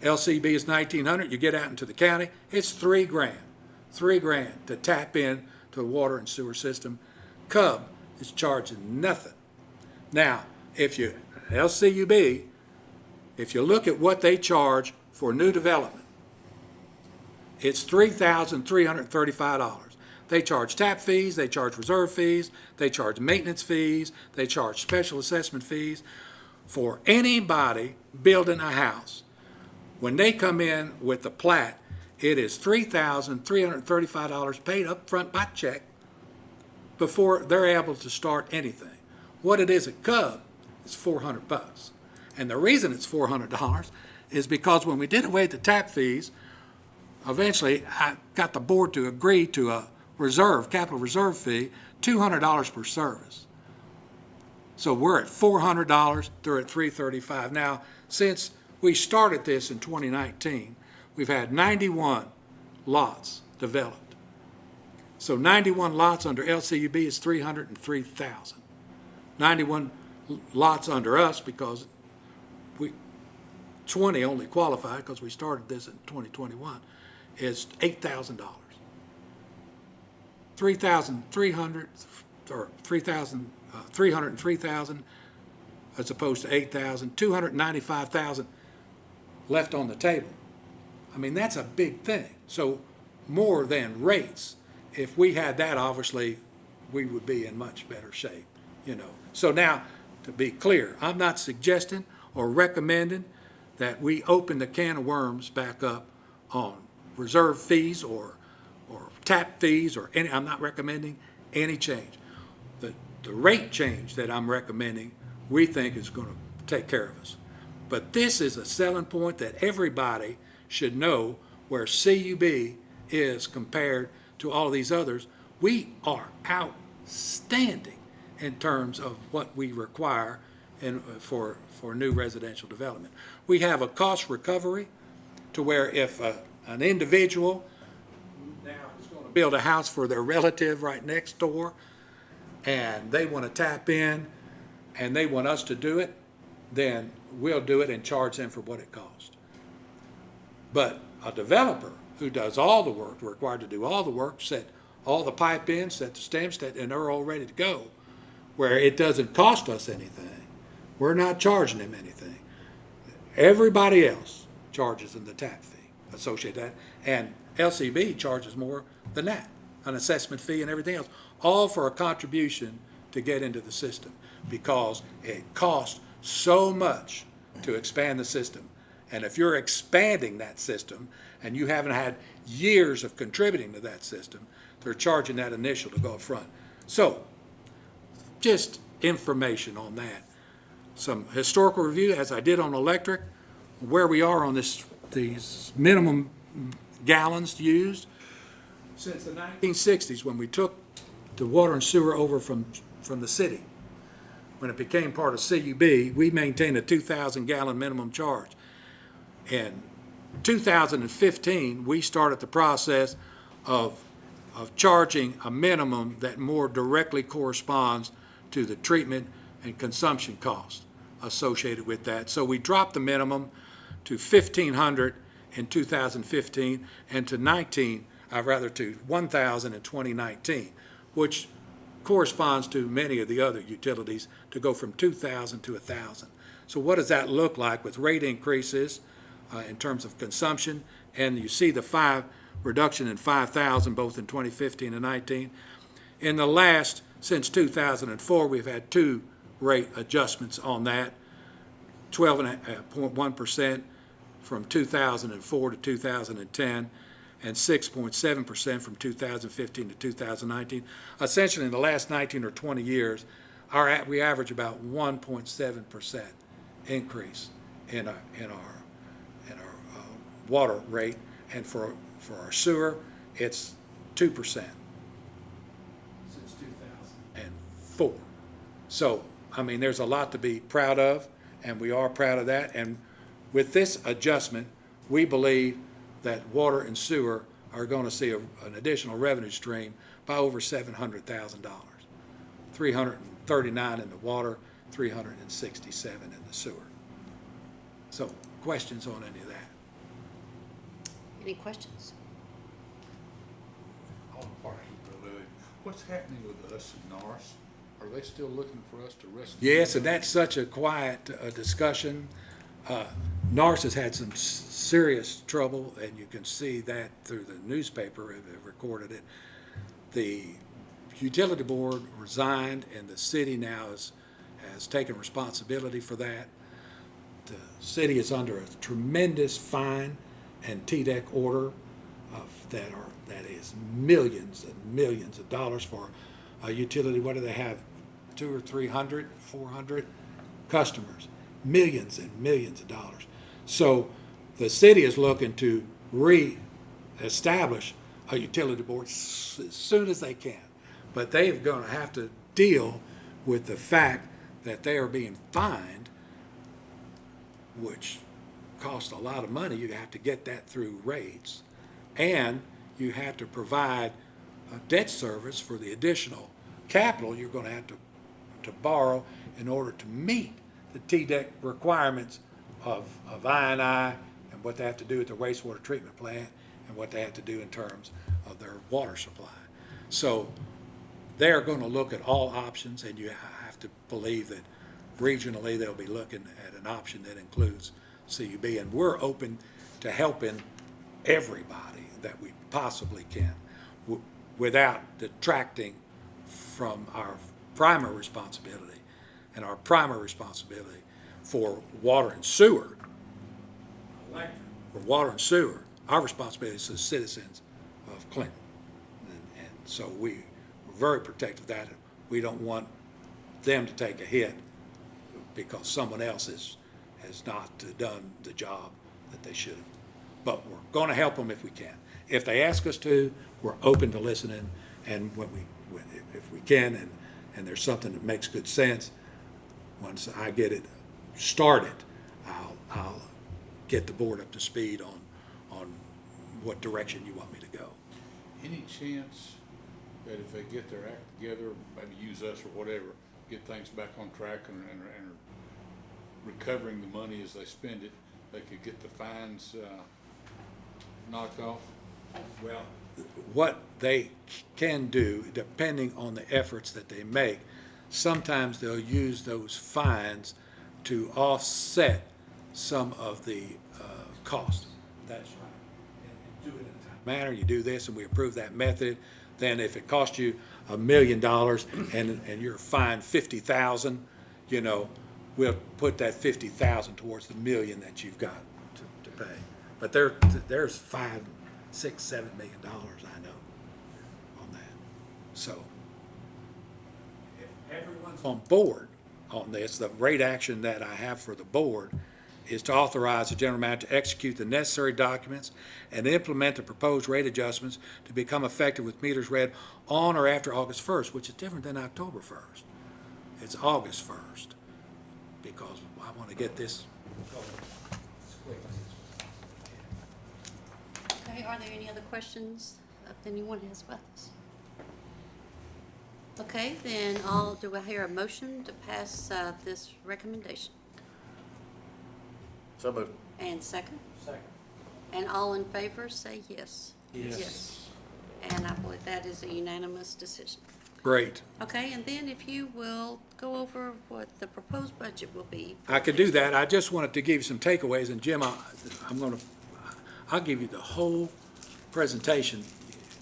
LCB is $1,900. You get out into the county, it's $3,000 to tap in to the water and sewer system. Cub is charging nothing. Now, LCUB, if you look at what they charge for new development, it's $3,335. They charge tap fees, they charge reserve fees, they charge maintenance fees, they charge special assessment fees. For anybody building a house, when they come in with the plat, it is $3,335 paid up front by check before they're able to start anything. What it is at Cub is $400. And the reason it's $400 is because when we did away with the tap fees, eventually I got the board to agree to a capital reserve fee, $200 per service. So we're at $400, they're at $335. Now, since we started this in 2019, we've had 91 lots developed. So 91 lots under LCUB is 303,000. 91 lots under us, because 20 only qualified because we started this in 2021, is $8,000. 3,300 or 303,000 as opposed to 8,000, 295,000 left on the table. I mean, that's a big thing. So more than rates. If we had that, obviously, we would be in much better shape, you know. So now, to be clear, I'm not suggesting or recommending that we open the can of worms back up on reserve fees or tap fees or any. I'm not recommending any change. The rate change that I'm recommending, we think is going to take care of us. But this is a selling point that everybody should know where CUB is compared to all of these others. We are outstanding in terms of what we require for new residential development. We have a cost recovery to where if an individual now is going to build a house for their relative right next door, and they want to tap in, and they want us to do it, then we'll do it and charge them for what it costs. But a developer who does all the work, required to do all the work, set all the pipe in, set the stamps, and they're all ready to go, where it doesn't cost us anything. We're not charging them anything. Everybody else charges them the tap fee associated with that, and LCB charges more than that, an assessment fee and everything else, all for a contribution to get into the system, because it costs so much to expand the system. And if you're expanding that system and you haven't had years of contributing to that system, they're charging that initial to go up front. So, just information on that. Some historical review, as I did on electric, where we are on these minimum gallons used. Since the 1960s, when we took the water and sewer over from the city, when it became part of CUB, we maintained a 2,000 gallon minimum charge. In 2015, we started the process of charging a minimum that more directly corresponds to the treatment and consumption cost associated with that. So we dropped the minimum to $1,500 in 2015 and to to $1,000 in 2019, which corresponds to many of the other utilities to go from 2,000 to 1,000. So what does that look like with rate increases in terms of consumption? And you see the reduction in 5,000 both in 2015 and 19. In the last, since 2004, we've had 2 rate adjustments on that, 12.1% from 2004 to 2010, and 6.7% from 2015 to 2019. Essentially, in the last 19 or 20 years, we average about 1.7% increase in our water rate, and for our sewer, it's 2% since 2004. So, I mean, there's a lot to be proud of, and we are proud of that. And with this adjustment, we believe that water and sewer are going to see an additional revenue stream by over $700,000. 339 in the water, 367 in the sewer. So, questions on any of that? Any questions? On the part of Louis, what's happening with us in Norris? Are they still looking for us to rescue? Yes, and that's such a quiet discussion. Norris has had some serious trouble, and you can see that through the newspaper, they've recorded it. The utility board resigned, and the city now has taken responsibility for that. The city is under a tremendous fine and TDEC order that is millions and millions of dollars for a utility. What do they have? 200 or 300, 400 customers, millions and millions of dollars. So the city is looking to re-establish a utility board as soon as they can. But they're going to have to deal with the fact that they are being fined, which costs a lot of money. You have to get that through rates. And you have to provide a debt service for the additional capital you're going to have to borrow in order to meet the TDEC requirements of I&I and what they have to do at the wastewater treatment plant and what they have to do in terms of their water supply. So they're going to look at all options, and you have to believe that regionally they'll be looking at an option that includes CUB, and we're open to helping everybody that we possibly can without detracting from our primary responsibility. And our primary responsibility for water and sewer, our responsibility is to the citizens of Clinton. And so we're very protective of that. We don't want them to take a hit because someone else has not done the job that they should have. But we're going to help them if we can. If they ask us to, we're open to listening, and if we can, and there's something that makes good sense, once I get it started, I'll get the board up to speed on what direction you want me to go. Any chance that if they get their act together, maybe use us or whatever, get things back on track and recovering the money as they spend it, they could get the fines knocked off? Well, what they can do, depending on the efforts that they make, sometimes they'll use those fines to offset some of the cost. That's right. And do it in a timely manner. You do this, and we approve that method. Then if it costs you $1 million and you're fined $50,000, we'll put that $50,000 towards the $1 million that you've got to pay. But there's $5, $6, $7 million, I know, on that. So if everyone's on board on this, the rate action that I have for the board is to authorize the general manager to execute the necessary documents and implement the proposed rate adjustments to become effective with meters read on or after August 1st, which is different than October 1st. It's August 1st, because I want to get this going as quickly as we can. Okay, are there any other questions that anyone has about this? Okay, then do I hear a motion to pass this recommendation? So moved. And second? Second. And all in favor, say yes. Yes. And I believe that is a unanimous decision. Great. Okay, and then if you will go over what the proposed budget will be. I could do that. I just wanted to give you some takeaways, and Jim, I'll give you the whole presentation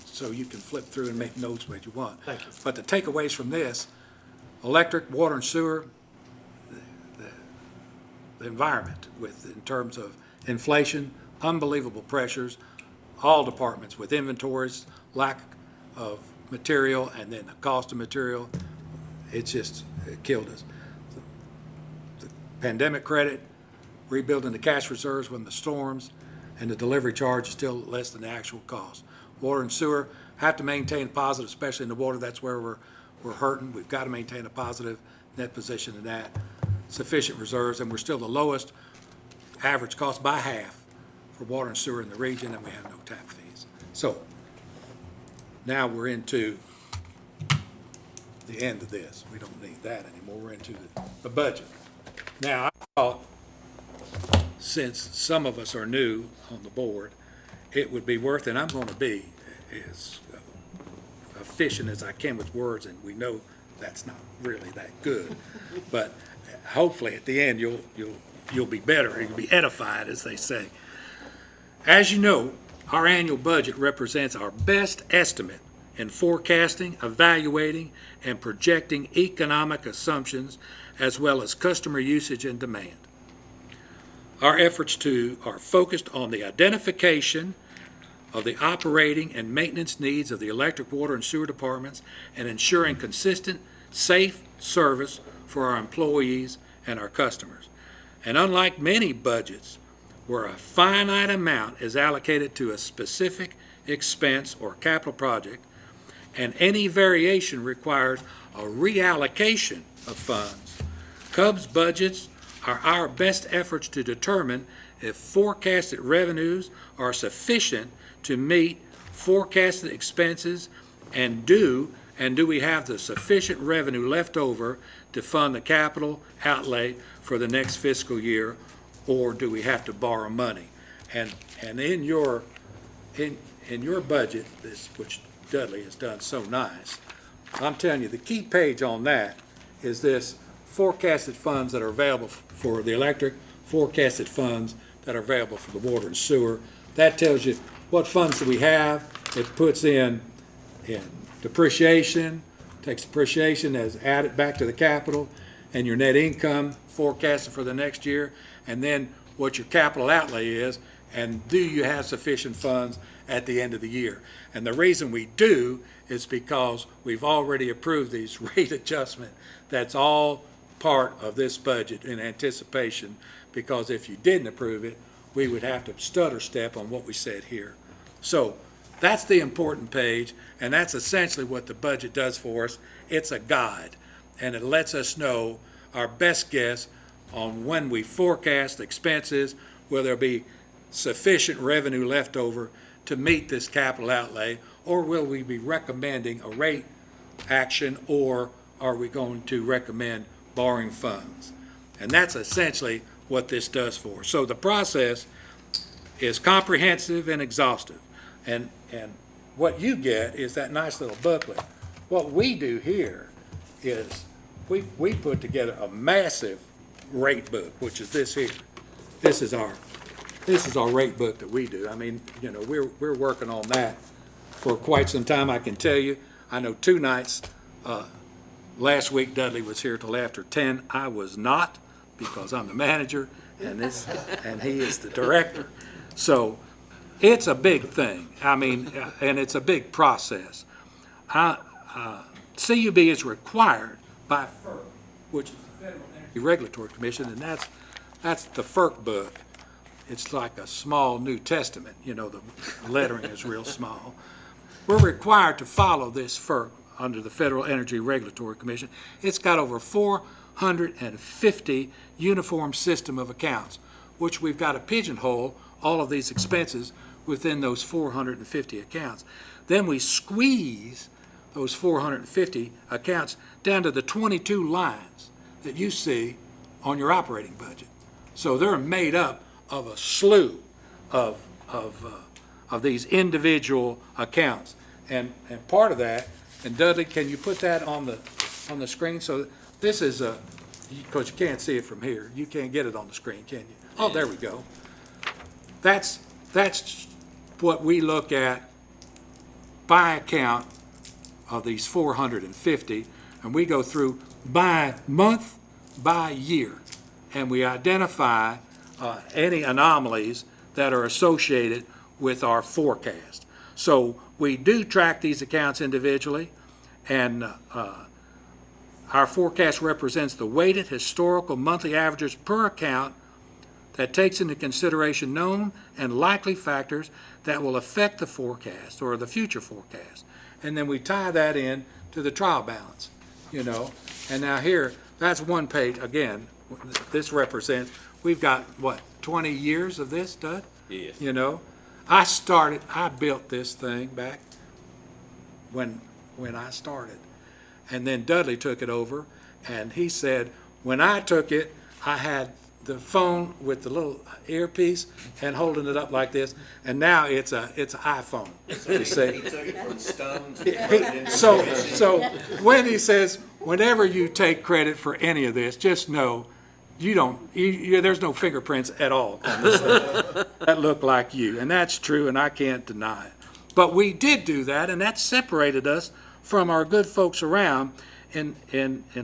so you can flip through and make notes what you want. Thank you. But the takeaways from this: electric, water, and sewer, the environment in terms of inflation, unbelievable pressures, all departments with inventories, lack of material, and then the cost of material, it killed us. The pandemic credit, rebuilding the cash reserves when the storms, and the delivery charge is still less than the actual cost. Water and sewer have to maintain positive, especially in the water. That's where we're hurting. We've got to maintain a positive net position in that. Sufficient reserves, and we're still the lowest average cost by half for water and sewer in the region, and we have no tap fees. So now we're into the end of this. We don't need that anymore. We're into the budget. Now, I thought, since some of us are new on the board, it would be worth, and I'm going to be as efficient as I can with words, and we know that's not really that good, but hopefully at the end you'll be better, you'll be edified, as they say. As you know, our annual budget represents our best estimate in forecasting, evaluating, and projecting economic assumptions as well as customer usage and demand. Our efforts are focused on the identification of the operating and maintenance needs of the electric, water, and sewer departments and ensuring consistent, safe service for our employees and our customers. And unlike many budgets where a finite amount is allocated to a specific expense or capital project, and any variation requires a reallocation of funds, Cub's budgets are our best efforts to determine if forecasted revenues are sufficient to meet forecasted expenses, and do we have the sufficient revenue left over to fund the capital outlay for the next fiscal year, or do we have to borrow money? And in your budget, which Dudley has done so nice, I'm telling you, the key page on that is this forecasted funds that are available for the electric, forecasted funds that are available for the water and sewer. That tells you what funds do we have. It puts in depreciation, takes depreciation as added back to the capital, and your net income forecasted for the next year, and then what your capital outlay is, and do you have sufficient funds at the end of the year. And the reason we do is because we've already approved these rate adjustment. That's all part of this budget in anticipation, because if you didn't approve it, we would have to stutter step on what we said here. So that's the important page, and that's essentially what the budget does for us. It's a guide, and it lets us know our best guess on when we forecast expenses, will there be sufficient revenue left over to meet this capital outlay, or will we be recommending a rate action, or are we going to recommend borrowing funds? And that's essentially what this does for us. So the process is comprehensive and exhaustive. And what you get is that nice little booklet. What we do here is we put together a massive rate book, which is this here. This is our rate book that we do. I mean, you know, we're working on that for quite some time. I can tell you, I know 2 nights, last week Dudley was here till after 10. I was not, because I'm the manager and he is the director. So it's a big thing. I mean, and it's a big process. CUB is required by FERC, which is the Federal Energy Regulatory Commission, and that's the FERC book. It's like a small New Testament, you know, the lettering is real small. We're required to follow this FERC under the Federal Energy Regulatory Commission. It's got over 450 uniform system of accounts, which we've got to pigeonhole all of these expenses within those 450 accounts. Then we squeeze those 450 accounts down to the 22 lines that you see on your operating budget. So they're made up of a slew of these individual accounts. And part of that, and Dudley, can you put that on the screen? So this is because you can't see it from here. You can't get it on the screen, can you? Oh, there we go. That's what we look at by account of these 450, and we go through by month, by year, and we identify any anomalies that are associated with our forecast. So we do track these accounts individually, and our forecast represents the weighted historical monthly averages per account that takes into consideration known and likely factors that will affect the forecast or the future forecast. And then we tie that in to the trial balance, you know. And now here, that's one page. Again, this represents, we've got, what, 20 years of this, Dud? Yes. You know, I built this thing back when I started. And then Dudley took it over, and he said, when I took it, I had the phone with the little earpiece and holding it up like this, and now it's an iPhone. You see? He took it from Stones. So when he says, whenever you take credit for any of this, just know there's no fingerprints at all on this thing that look like you, and that's true, and I can't deny it. But we did do that, and that separated us from our good folks around. In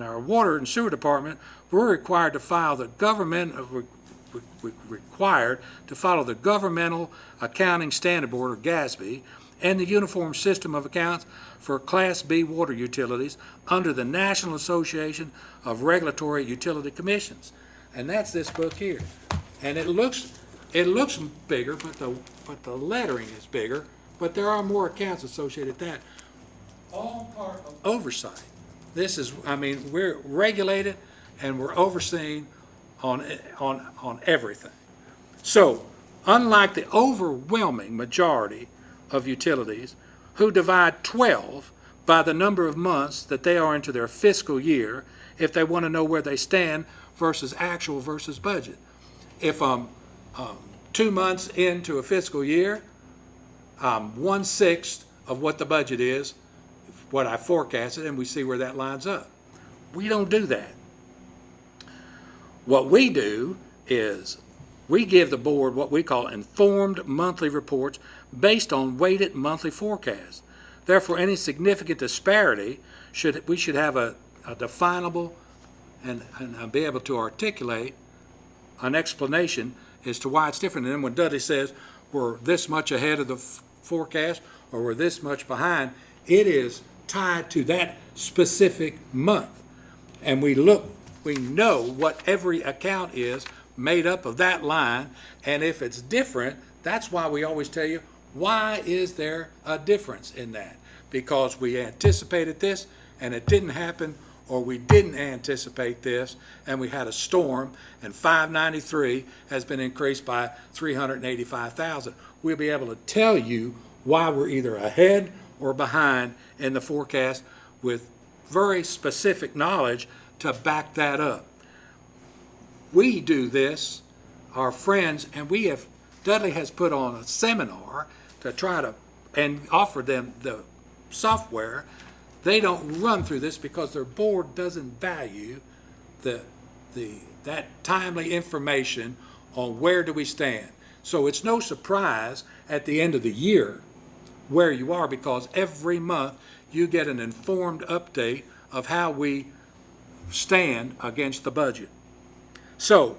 our water and sewer department, we're required to file the follow the Governmental Accounting Standard Board, or GASB, and the Uniform System of Accounts for Class B water utilities under the National Association of Regulatory Utility Commissions. And that's this book here. And it looks bigger, but the lettering is bigger, but there are more accounts associated with that. All part of oversight. This is, I mean, we're regulated, and we're overseeing on everything. So, unlike the overwhelming majority of utilities who divide 12 by the number of months that they are into their fiscal year if they want to know where they stand versus actual versus budget. If I'm 2 months into a fiscal year, 1/6 of what the budget is, what I forecasted, and we see where that lines up. We don't do that. What we do is we give the board what we call informed monthly reports based on weighted monthly forecasts. Therefore, any significant disparity we should have a definable and be able to articulate an explanation as to why it's different. And then when Dudley says we're this much ahead of the forecast or we're this much behind, it is tied to that specific month. And we know what every account is made up of that line, and if it's different, that's why we always tell you, why is there a difference in that? Because we anticipated this and it didn't happen, or we didn't anticipate this and we had a storm and 593 has been increased by 385,000. We'll be able to tell you why we're either ahead or behind in the forecast with very specific knowledge to back that up. We do this, our friends, and Dudley has put on a seminar to try to, and offer them the software. They don't run through this because their board doesn't value that timely information on where do we stand. So it's no surprise at the end of the year where you are, because every month you get an informed update of how we stand against the budget. So,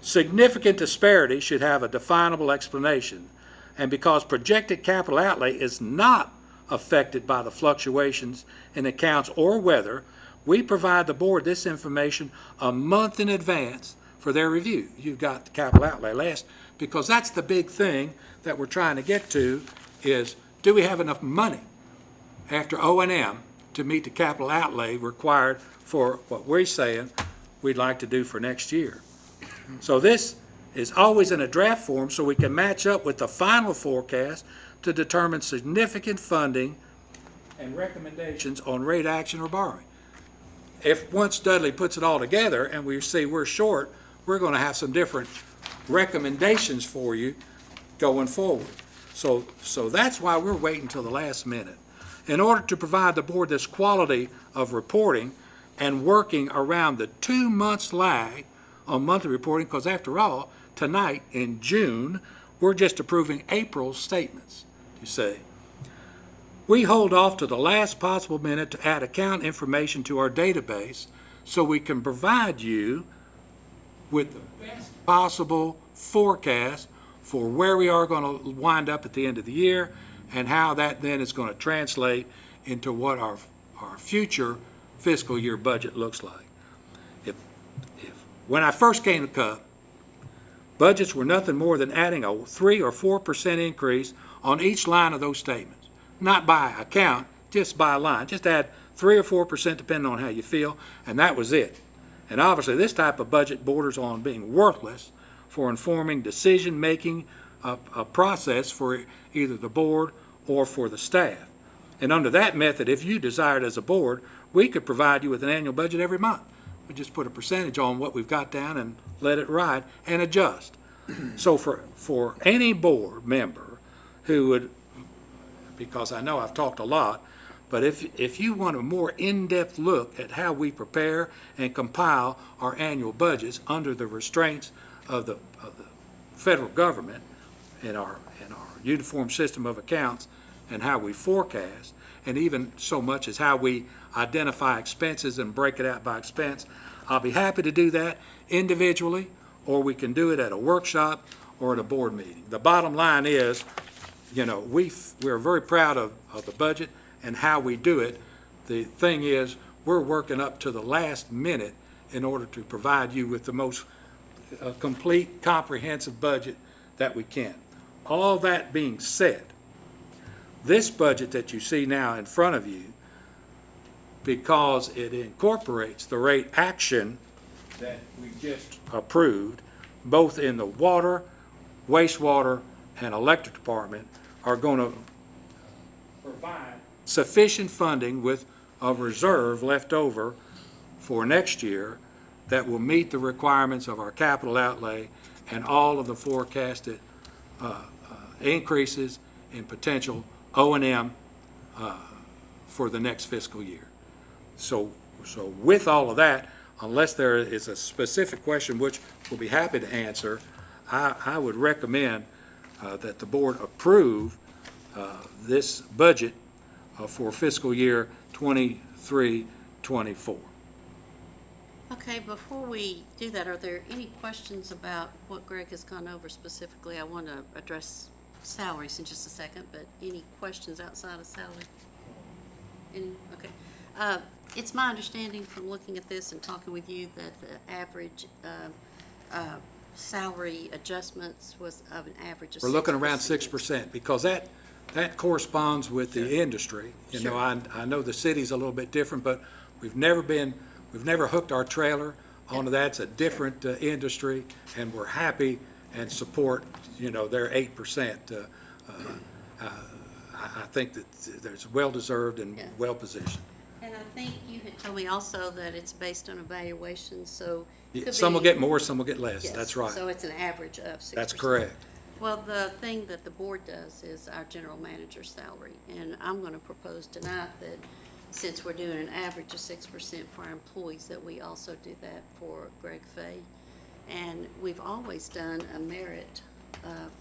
significant disparity should have a definable explanation, and because projected capital outlay is not affected by the fluctuations in accounts or weather, we provide the board this information a month in advance for their review. You've got the capital outlay last, because that's the big thing that we're trying to get to is, do we have enough money after O&M to meet the capital outlay required for what we're saying we'd like to do for next year. So this is always in a draft form so we can match up with the final forecast to determine significant funding and recommendations on rate action or borrowing. If once Dudley puts it all together and we see we're short, we're going to have some different recommendations for you going forward. So that's why we're waiting till the last minute. In order to provide the board this quality of reporting and working around the 2 months lag on monthly reporting, because after all, tonight in June, we're just approving April's statements, you see. We hold off to the last possible minute to add account information to our database so we can provide you with the best possible forecast for where we are going to wind up at the end of the year and how that then is going to translate into what our future fiscal year budget looks like. When I first came to CUP, budgets were nothing more than adding a 3 or 4% increase on each line of those statements. Not by account, just by line. Just add 3 or 4% depending on how you feel, and that was it. And obviously this type of budget borders on being worthless for informing decision-making a process for either the board or for the staff. And under that method, if you desired as a board, we could provide you with an annual budget every month. We just put a percentage on what we've got down and let it ride and adjust. So for any board member who would, because I know I've talked a lot, but if you want a more in-depth look at how we prepare and compile our annual budgets under the restraints of the federal government in our uniform system of accounts and how we forecast, and even so much as how we identify expenses and break it out by expense, I'll be happy to do that individually, or we can do it at a workshop or at a board meeting. The bottom line is, we're very proud of the budget and how we do it. The thing is, we're working up to the last minute in order to provide you with the most complete, comprehensive budget that we can. All that being said, this budget that you see now in front of you, because it incorporates the rate action that we just approved, both in the water, wastewater, and electric department, are going to provide sufficient funding with a reserve left over for next year that will meet the requirements of our capital outlay and all of the forecasted increases in potential O&M for the next fiscal year. So with all of that, unless there is a specific question, which we'll be happy to answer, I would recommend that the board approve this budget for fiscal year 23-24. Okay, before we do that, are there any questions about what Greg has gone over specifically? I want to address salaries in just a second, but any questions outside of salary? Any? Okay. It's my understanding from looking at this and talking with you that the average salary adjustments was of an average of 6%. We're looking around 6%, because that corresponds with the industry. You know, I know the city's a little bit different, but we've never hooked our trailer onto that. It's a different industry, and we're happy and support, you know, their 8%. I think that there's well-deserved and Yeah. well-positioned. And I think you had told me also that it's based on evaluation, so. it could Some will be- get more, some will get less. Yes, That's right. So it's an average of 6%. That's correct. Well, the thing that the board does is our general manager's salary, and I'm gonna propose tonight that since we're doing an average of 6% for our employees, that we also do that for Greg Fay. And we've always done a merit,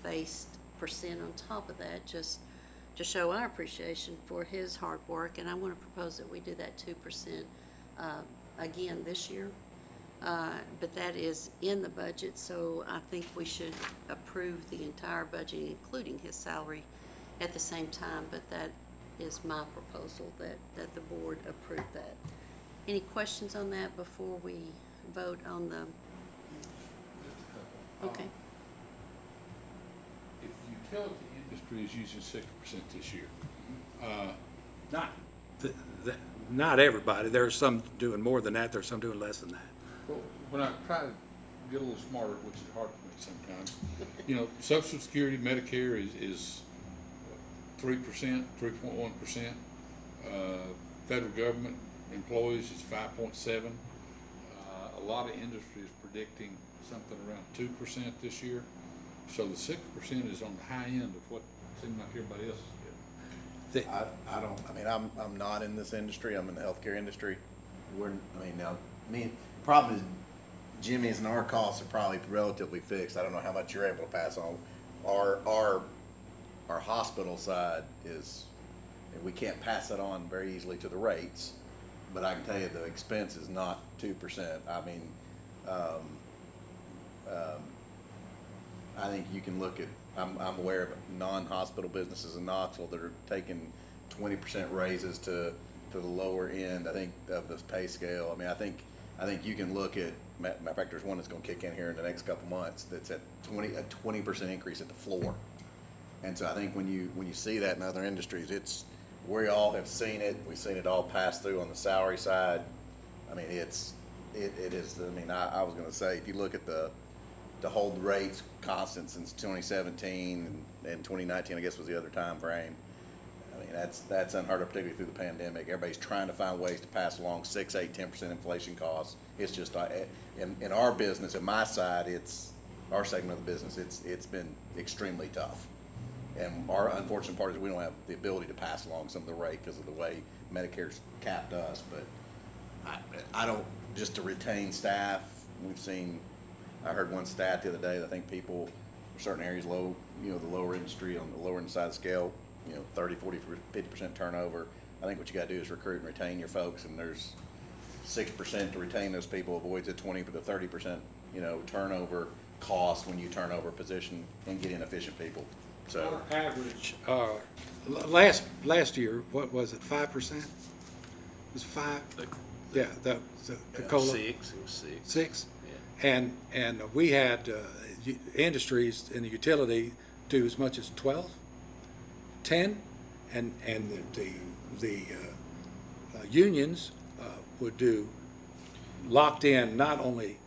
based percent on top of that, just to show our appreciation for his hard work, and I wanna propose that we do that 2%, again this year. But that is in the budget, so I think we should approve the entire budget, including his salary, at the same time, but that is my proposal, that the board approve that. Any questions on that before we vote on the, okay? If the utility industry is using 6% this year, Not everybody. There are some doing more than that. There are some doing less than that. well, when I try to get a little smarter, which is hard for me sometimes, you know, Social Security, Medicare is 3%, 3.1%. Federal government employees is 5.7. A lot of industry is predicting something around 2% this year. So the 6% is on the high end of what seems like everybody else is getting. I don't, I mean, I'm not in this industry, I'm in the healthcare industry. Problem is, Jimmy's and our costs are probably relatively fixed. I don't know how much you're able to pass on. Our hospital side is, we can't pass that on very easily to the rates, but I can tell you the expense is not 2%. I mean, I think you can look at, I'm aware of non-hospital businesses in Knoxville that are taking 20% raises to the lower end, I think, of this pay scale. I mean, I think you can look at, matter of fact, there's one that's gonna kick in here in the next couple months that's at a 20% increase at the floor. And so I think when you see that in other industries, we all have seen it. We've seen it all pass through on the salary side. I mean, it is, I mean, I was gonna say, if you look at to hold the rates constant since 2017 and 2019, I guess was the other time frame. I mean, that's unheard of, particularly through the pandemic. Everybody's trying to find ways to pass along 6, 8, 10% inflation costs. It's just, in our business, in my side, our segment of the business, it's been extremely tough. And our unfortunate part is we don't have the ability to pass along some of the rate because of the way Medicare's capped us. But I don't, just to retain staff, I heard one stat the other day that I think people, for certain areas, the lower industry, on the lower end side of the scale, 30, 40, 50% turnover. I think what you gotta do is recruit and retain your folks, and there's 6% to retain those people avoids a 20 to 30%, turnover cost when you turn over a position and get inefficient people. So, Our average, last year, what was it, 5%? It was 5? Yeah, the COLA. 6, it was 6. 6? Yeah. And we had industries in the utility do as much as 12, 10, and the unions would do locked in not only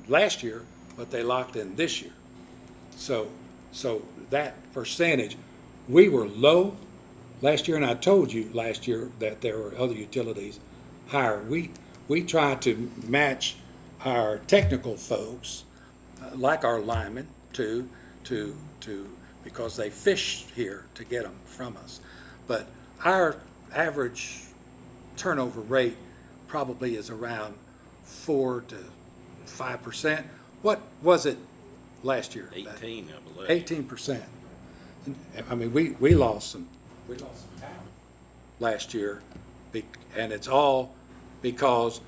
last year, but they locked in this year. So that percentage, we were low last year, and I told you last year that there were other utilities higher. We try to match our technical folks, like our linemen, to because they fish here to get them from us. But our average turnover rate probably is around 4 to 5%. What was it last year? 18, I believe. 18%. I mean, we lost some talent last year, and it's all because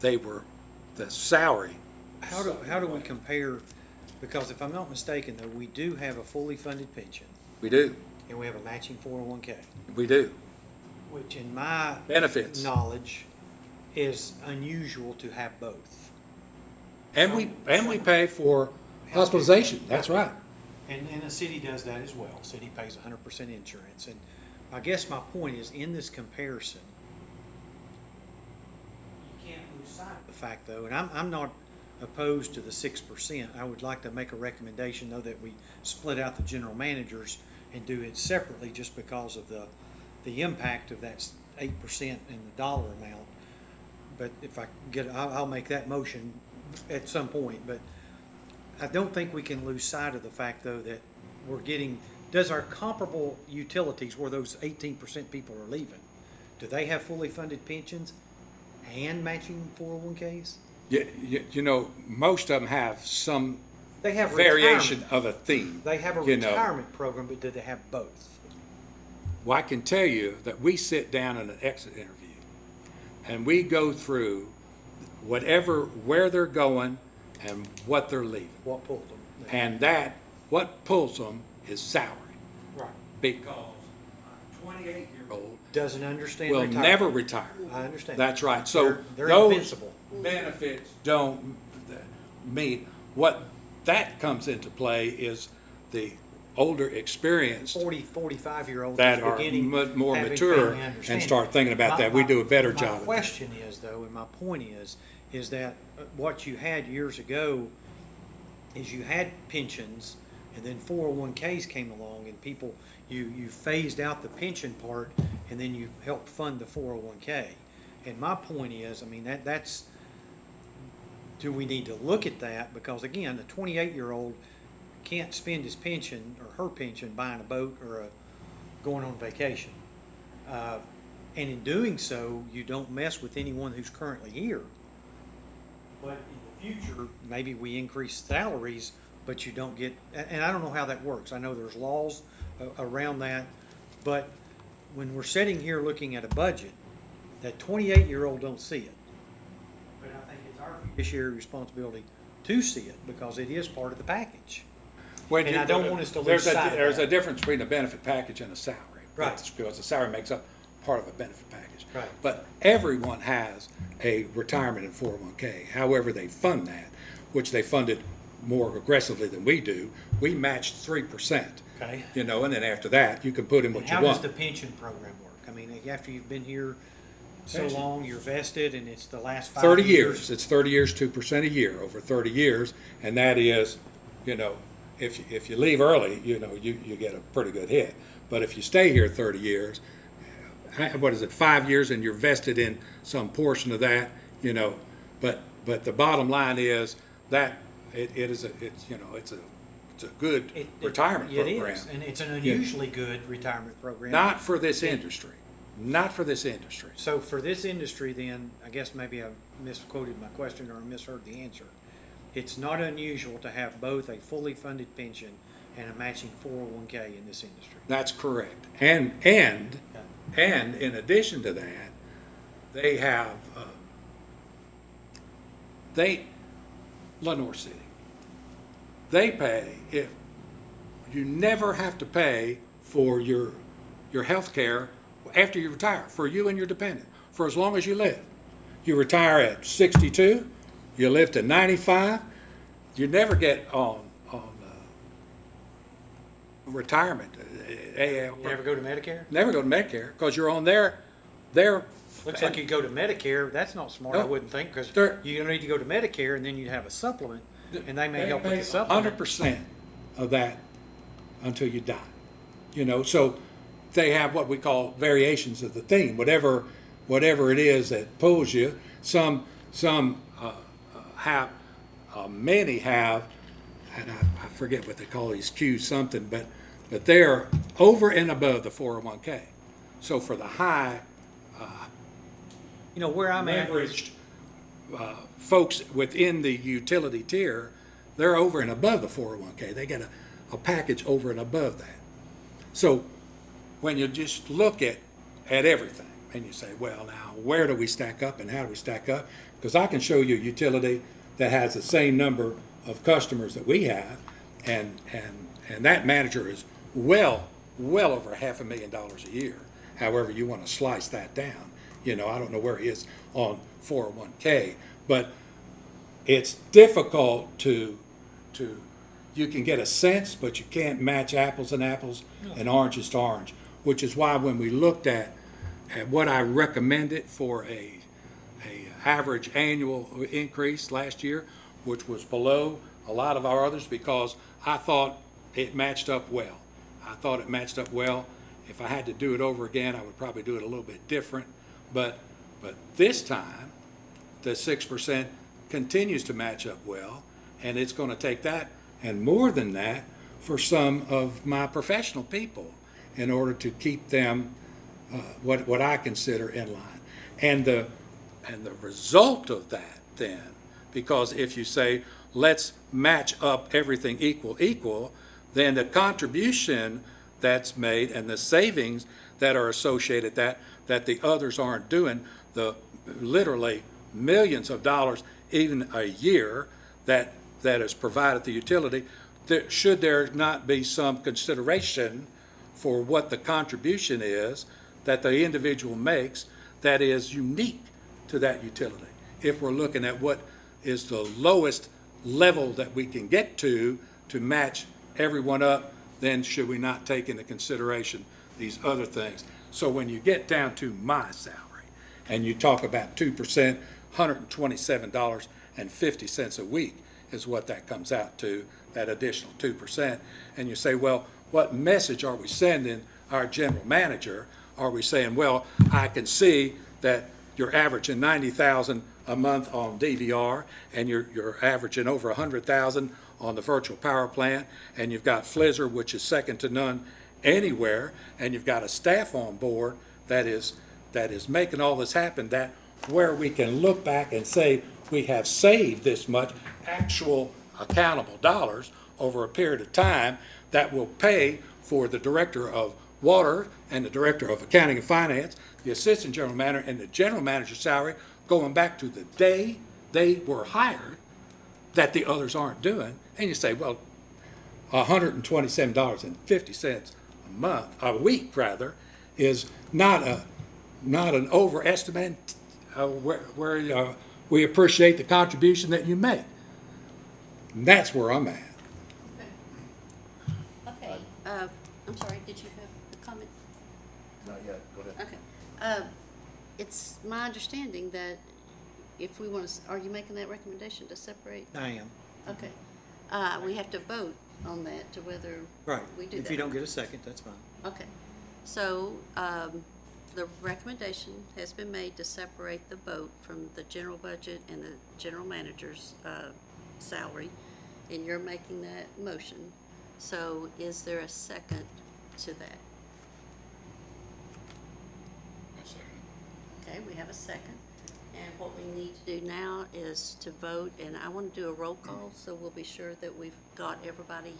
the salary. How do we compare, because if I'm not mistaken, though, we do have a fully funded pension, We do, and we have a matching 401K, we do. which in my Benefits. knowledge is unusual to have both. And we pay for hospitalization, that's right. And the city does that as well. City pays 100% insurance. And I guess my point is, in this comparison, you can't lose sight of the fact, though, and I'm not opposed to the 6%. I would like to make a recommendation, though, that we split out the general managers and do it separately, just because of the impact of that 8% in the dollar amount. But if I get, I'll make that motion at some point. But I don't think we can lose sight of the fact, though, that we're getting, does our comparable utilities, where those 18% people are leaving, do they have fully funded pensions and matching 401Ks? You know, most of them have some They have variation retirement. of a theme. They have a you know. retirement program, but do they have both? Well, I can tell you that we sit down in an exit interview and we go through where they're going and what they're leaving. What pulled them? And what pulls them is salary. Right. Because a 28-year-old Doesn't understand will retirement. never retire. I understand. That's right. So They're those invincible. benefits don't mean, what that comes into play is the older experienced 45-year-olds that are more mature and start thinking about that. We do a better job My of question is, though, and my point is that what you had years ago is you had pensions, and then 401Ks came along, and people, you phased out the pension part, and then you helped fund the 401K. And my point is, I mean, that's, do we need to look at that? Because again, a 28-year-old can't spend his pension or her pension buying a boat or going on vacation. And in doing so, you don't mess with anyone who's currently here. But in the future, maybe we increase salaries, but you don't get, and I don't know how that works. I know there's laws around that, but when we're sitting here looking at a budget, that 28-year-old don't see it. But I think it's our fiduciary responsibility to see it, because it is part of the package. And I don't want us to lose sight of There's that. a difference between a benefit package and a salary. Right. That's because the salary makes up part of a benefit package. Right. But everyone has a retirement and 401K. However, they fund that, which they fund it more aggressively than we do. We match 3%. Okay. You know, and then after that, you can put in what And you how does want. the pension program work? I mean, after you've been here so Pension. long, you're vested, and it's the last 5 30 years. It's 30 years, 2% a year over 30 years. And that is, you know, if you leave early, you know, you get a pretty good hit. But if you stay here 30 years, what is it, 5 years, and you're vested in some portion of that, you know. But the bottom line is that it's a good retirement program. It is, and it's an unusually good retirement program. Not for this industry. Not for this industry. So for this industry, then, I guess maybe I misquoted my question or misheard the answer. It's not unusual to have both a fully funded pension and a matching 401K in this industry. That's correct. And in addition to that, they have, Lenore City, they pay, if you never have to pay for your health care after you retire, for you and your dependent, for as long as you live. You retire at 62, you live to 95, you never get on retirement. You never go to Medicare? Never go to Medicare, because you're on their Looks like you go to Medicare, that's not smart, I Nope. wouldn't think, because They're- you're gonna need to go to Medicare, and then you have a supplement, and they may help with the supplement. 100% of that until you die. You know, so they have what we call variations of the theme, whatever it is that pulls you. Some have, many have, and I forget what they call these Q something, but they're over and above the 401k. So for the high You know, where I'm at is, leveraged folks within the utility tier, they're over and above the 401k. They get a package over and above that. So when you just look at everything and you say, well, now where do we stack up and how do we stack up? Because I can show you a utility that has the same number of customers that we have, and that manager is well over $500,000 a year. However you want to slice that down. You know, I don't know where he is on 401k, but it's difficult to you can get a sense, but you can't match apples and apples and oranges to orange, which is why when we looked at what I recommended for a average annual increase last year, which was below a lot of our others, because I thought it matched up well. I thought it matched up well. If I had to do it over again, I would probably do it a little bit different. But this time, the 6% continues to match up well, and it's going to take that and more than that for some of my professional people in order to keep them what I consider in line. And the result of that then, because if you say, let's match up everything equal, then the contribution that's made and the savings that are associated that the others aren't doing, the literally millions of dollars even a year that is provided the utility, should there not be some consideration for what the contribution is that the individual makes that is unique to that utility? If we're looking at what is the lowest level that we can get to match everyone up, then should we not take into consideration these other things? So when you get down to my salary and you talk about 2%, $127.50 a week is what that comes out to, that additional 2%. And you say, well, what message are we sending our general manager? Are we saying, well, I can see that you're averaging $90,000 a month on DVR, and you're averaging over $100,000 on the virtual power plant, and you've got Flizzr, which is second to none anywhere, and you've got a staff on board that is making all this happen, that where we can look back and say we have saved this much actual accountable dollars over a period of time that will pay for the director of water and the director of accounting and finance, the assistant general manager, and the general manager's salary going back to the day they were hired that the others aren't doing. And you say, well, $127.50 a week rather, is not an overestimate where we appreciate the contribution that you make. And that's where I'm at. Okay, I'm sorry, did you have a comment? Not yet, go ahead. Okay. It's my understanding that if we want to, are you making that recommendation to separate? I am. Okay. We have to vote on that to whether Right. we do that. If you don't get a second, that's fine. Okay. So, the recommendation has been made to separate the vote from the general budget and the general manager's, salary, and you're making that motion. So is there a second to that? Okay, we have a second. And what we need to do now is to vote, and I want to do a roll call, so we'll be sure that we've got everybody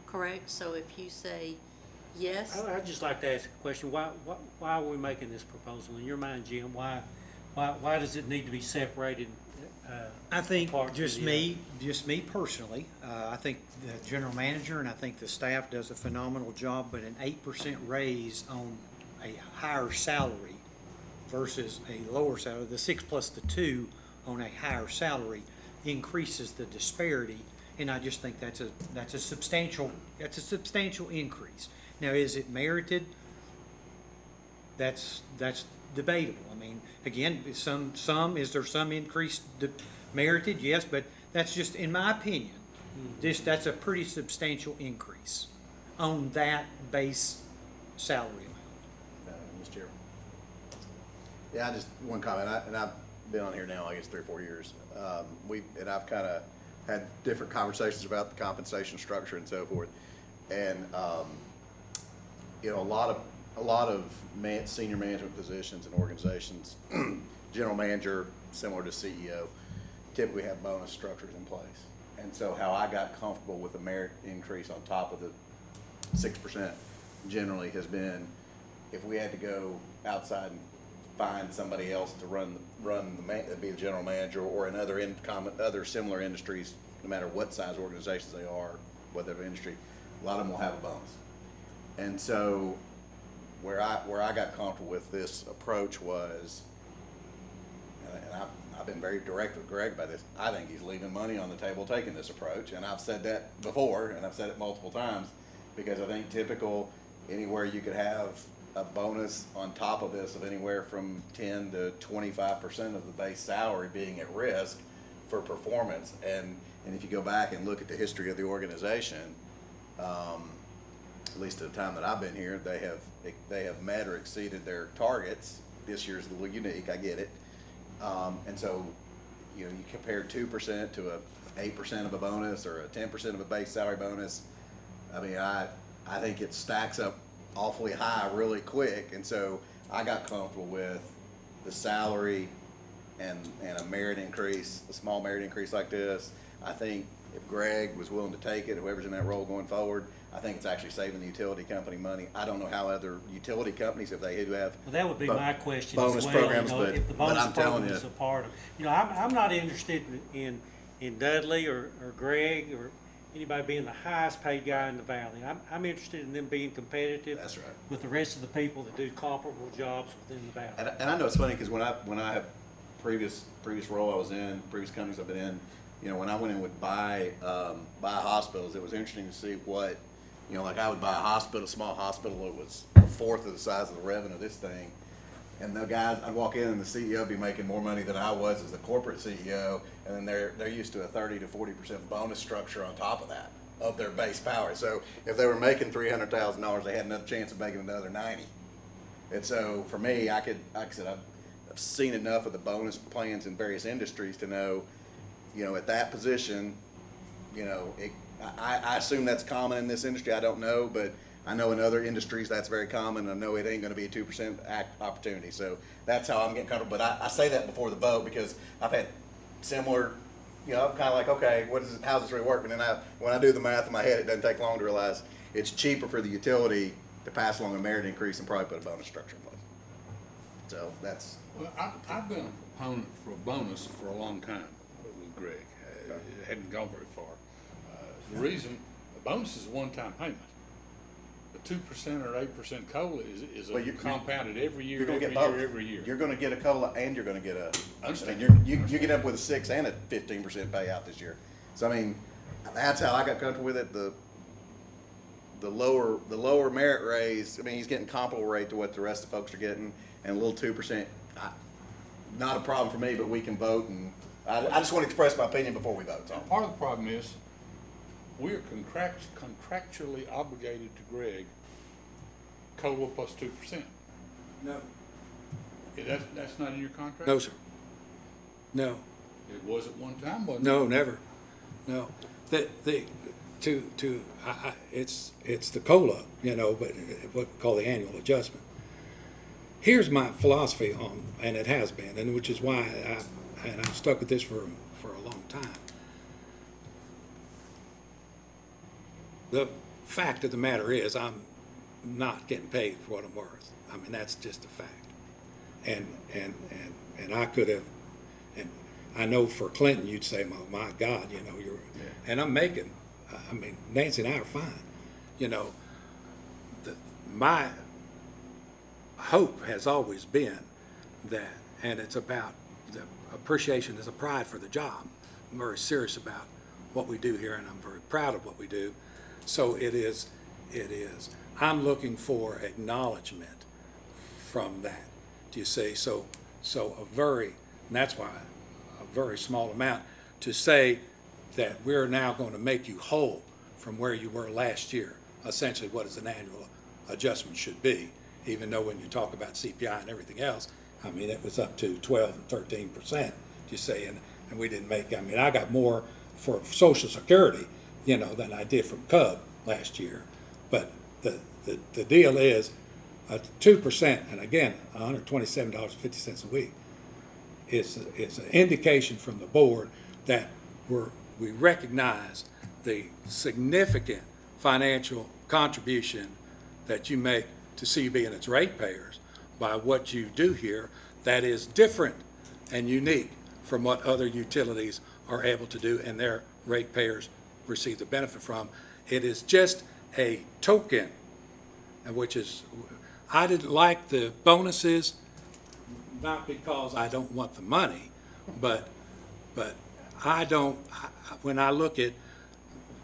correct. So if you say yes, I'd just like to ask a question. Why are we making this proposal? In your mind, Jim, why does it need to be separated? I think Apart from just the, me personally, I think the general manager and I think the staff does a phenomenal job, but an 8% raise on a higher salary versus a lower salary, the 6 plus the 2 on a higher salary increases the disparity, and I just think that's a substantial increase. Now, is it merited? That's debatable. I mean, again, is there some increase merited? Yes, but that's just, in my opinion, that's a pretty substantial increase on that base salary amount. Mr. Chairman. Yeah, I just, one comment, and I've been on here now, I guess, 3 or 4 years. And I've kind of had different conversations about the compensation structure and so forth. And, you know, a lot of senior management positions and organizations, general manager, similar to CEO, typically have bonus structures in place. And so how I got comfortable with a merit increase on top of the 6% generally has been, if we had to go outside and find somebody else to be the general manager, or in other similar industries, no matter what size organizations they are, whatever industry, a lot of them will have a bonus. And so where I got comfortable with this approach was, and I've been very direct with Greg about this, I think he's leaving money on the table taking this approach. And I've said that before, and I've said it multiple times, because I think anywhere you could have a bonus on top of this of anywhere from 10 to 25% of the base salary being at risk for performance. And if you go back and look at the history of the organization, at least at the time that I've been here, they have met or exceeded their targets. This year's a little unique, I get it. And so, you know, you compare 2% to a 8% of a bonus or a 10% of a base salary bonus. I mean, I think it stacks up awfully high really quick. And so I got comfortable with the salary and a merit increase, a small merit increase like this. I think if Greg was willing to take it, whoever's in that role going forward, I think it's actually saving the utility company money. I don't know how other utility companies, if they do have. Well, that would be my question as bonus well, programs, you know, but- if the but bonus I'm telling program you. is a part of, you know, I'm not interested in Dudley or Greg or anybody being the highest paid guy in the valley. I'm interested in them being competitive. That's right. With the rest of the people that do comparable jobs within the valley. And I know it's funny because when I have previous role I was in, previous companies I've been in, you know, when I went and would buy hospitals, it was interesting to see what, you know, like I would buy a small hospital, it was a fourth of the size of the revenue of this thing. And the guys, I'd walk in and the CEO would be making more money than I was as the corporate CEO, and then they're used to a 30 to 40% bonus structure on top of that, of their base salary. So if they were making $300,000, they had another chance of making another 90. And so for me, like I said, I've seen enough of the bonus plans in various industries to know, you know, at that position, you know, I assume that's common in this industry. I don't know, but I know in other industries that's very common. I know it ain't going to be a 2% opportunity. So that's how I'm getting comfortable. But I say that before the vote because I've had similar, you know, I'm kind of like, okay, how's this really work? And then when I do the math in my head, it doesn't take long to realize it's cheaper for the utility to pass along a merit increase and probably put a bonus structure in place. So that's. Well, I've been a proponent for a bonus for a long time with Greg. It hadn't gone very far. The reason, a bonus is a one-time payment. The 2% or 8% COLA is Well, you- compounded every year, You're going to every get both. year, every year. You're going to get a COLA and you're going to get a. Understand. I mean, you get up with a 6 and a 15% payout this year. So I mean, that's how I got comfortable with it. The lower merit raise. I mean, he's getting comparable rate to what the rest of the folks are getting, and a little 2%. Not a problem for me, but we can vote, and I just want to express my opinion before we vote. So. Part of the problem is, we are contractually obligated to Greg COLA plus 2%. No. That's not in your contract? No, sir. No. It was at one time, wasn't it? No, never. No. It's the COLA, you know, but what we call the annual adjustment. Here's my philosophy on, and it has been, and which is why I've stuck with this for a long time. The fact of the matter is, I'm not getting paid for what I'm worth. I mean, that's just a fact. And I could have, and I know for Clinton, you'd say, my God, you know, and I'm making, I mean, Nancy and I are fine. You know, my hope has always been that, and it's about the appreciation, there's a pride for the job. I'm very serious about what we do here, and I'm very proud of what we do. So it is. I'm looking for acknowledgement from that. Do you see? So and that's why a very small amount to say that we're now going to make you whole from where you were last year, essentially what is an annual adjustment should be, even though when you talk about CPI and everything else, I mean, it was up to 12 and 13%, you say, and we didn't make, I mean, I got more for Social Security, you know, than I did from Cub last year. But the deal is 2%, and again, $127.50 a week is an indication from the board that we recognize the significant financial contribution that you make to CUB and its ratepayers by what you do here that is different and unique from what other utilities are able to do and their ratepayers receive the benefit from. It is just a token, which is, I didn't like the bonuses, not because I don't want the money, but I don't, when I look at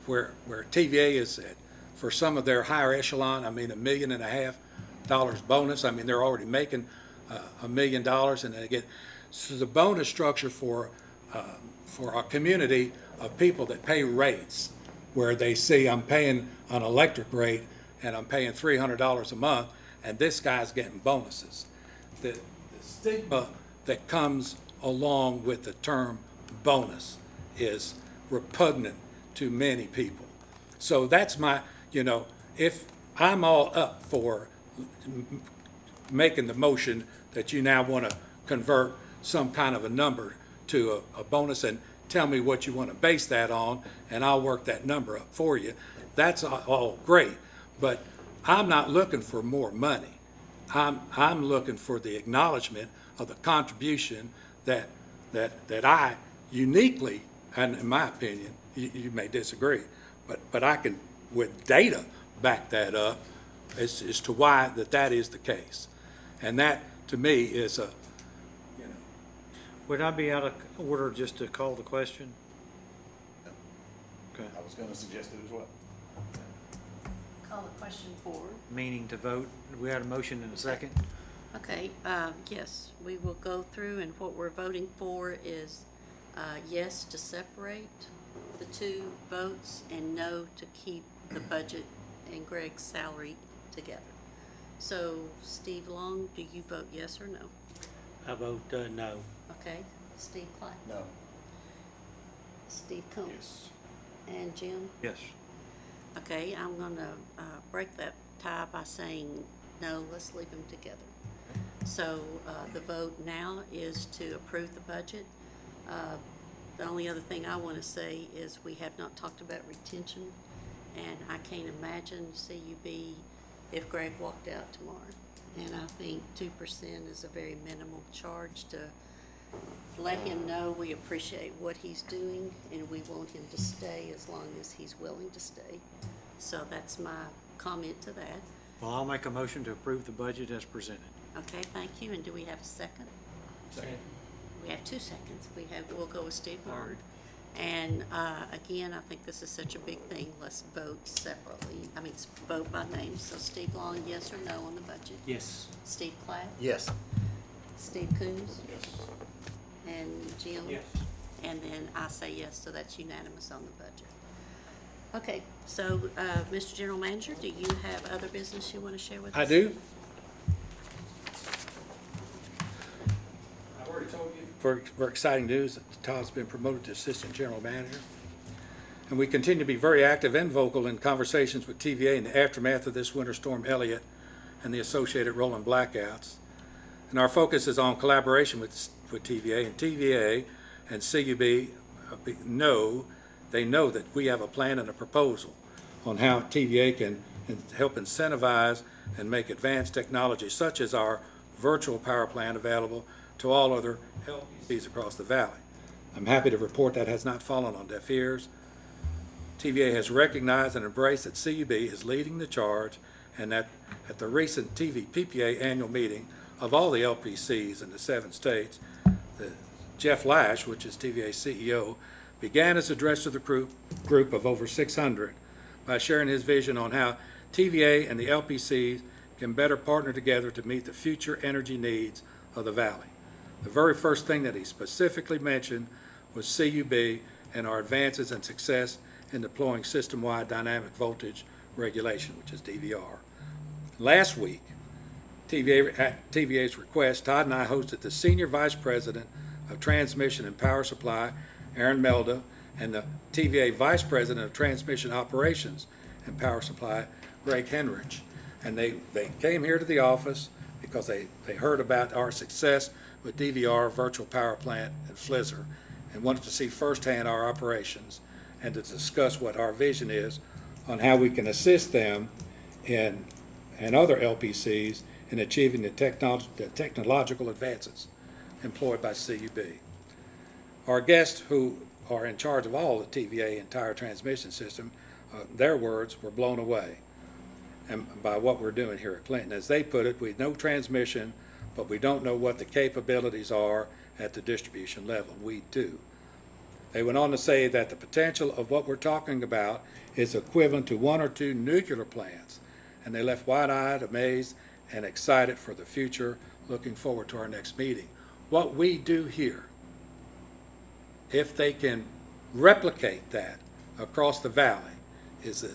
where TVA is at, for some of their higher echelon, I mean, $1.5 million bonus, I mean, they're already making $1 million, and they get, so the bonus structure for our community of people that pay rates, where they see I'm paying an electric rate and I'm paying $300 a month, and this guy's getting bonuses. The stigma that comes along with the term bonus is repugnant to many people. So that's my, you know, if I'm all up for making the motion that you now want to convert some kind of a number to a bonus and tell me what you want to base that on, and I'll work that number up for you, that's all great. But I'm not looking for more money. I'm looking for the acknowledgement of the contribution that I uniquely, and in my opinion, you may disagree, but I can, with data, back that up as to why that is the case. And that, to me, is a, you know. Would I be out of order just to call the question? Okay, I was gonna suggest it as well. Call the question forward. meaning to vote. We had a motion and a second. Okay, yes, we will go through, and what we're voting for is yes to separate the two votes and no to keep the budget and Greg's salary together. So, Steve Long, do you vote yes or no? I vote no. Okay, Steve Clark, No. Steve Combs, and Jim? Yes. Okay, I'm gonna break that tie by saying no, let's leave them together. So the vote now is to approve the budget. The only other thing I want to say is we have not talked about retention, and I can't imagine CUB if Greg walked out tomorrow. And I think 2% is a very minimal charge to let him know we appreciate what he's doing and we want him to stay as long as he's willing to stay. So that's my comment to that. Well, I'll make a motion to approve the budget as presented. Okay, thank you. And do we have a second? Second. We have 2 seconds. We'll go with Steve Long. And again, I think this is such a big thing. Let's vote separately. I mean, vote by name. So Steve Long, yes or no on the budget? Yes. Steve Platt? Yes. Steve Coons? Yes. And Jim? Yes. And then I say yes, so that's unanimous on the budget. Okay, so, Mr. General Manager, do you have other business you want to share with us? I do. I've already told you. For exciting news, that Todd's been promoted to Assistant General Manager. And we continue to be very active and vocal in conversations with TVA in the aftermath of this Winter Storm Elliott and the associated rolling blackouts. And our focus is on collaboration with TVA, and TVA and CUB know that we have a plan and a proposal on how TVA can help incentivize and make advanced technology such as our virtual power plant available to all other LPCs across the valley. I'm happy to report that has not fallen on deaf ears. TVA has recognized and embraced that CUB is leading the charge, and that at the recent PPA annual meeting of all the LPCs in the 7 states, Jeff Lash, which is TVA's CEO, began his address to the group of over 600 by sharing his vision on how TVA and the LPCs can better partner together to meet the future energy needs of the valley. The very first thing that he specifically mentioned was CUB and our advances and success in deploying system-wide dynamic voltage regulation, which is DVR. Last week, at TVA's request, Todd and I hosted the Senior Vice President of Transmission and Power Supply, Aaron Melda, and the TVA Vice President of Transmission Operations and Power Supply, Greg Henrich. And they came here to the office because they heard about our success with DVR, Virtual Power Plant, and FLISR, and wanted to see firsthand our operations and to discuss what our vision is on how we can assist them and other LPCs in achieving the technological advances employed by CUB. Our guests, who are in charge of all the TVA entire transmission system, their words were blown away and by what we're doing here at Clinton. As they put it, we know transmission, but we don't know what the capabilities are at the distribution level. We do. They went on to say that the potential of what we're talking about is equivalent to 1 or 2 nuclear plants, and they left wide-eyed, amazed, and excited for the future, looking forward to our next meeting. What we do here, if they can replicate that across the valley, is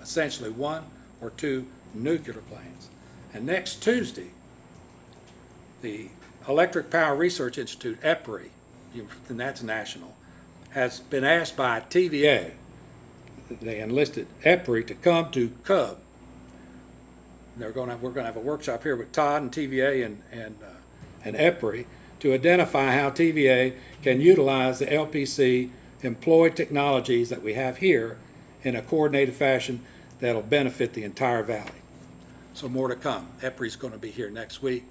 essentially 1 or 2 nuclear plants. And next Tuesday, the Electric Power Research Institute, EPRI, and that's national, has been asked by TVA, they enlisted EPRI to come to Cub. We're going to have a workshop here with Todd and TVA and EPRI to identify how TVA can utilize the LPC employed technologies that we have here in a coordinated fashion that'll benefit the entire valley. So more to come. EPRI's going to be here next week,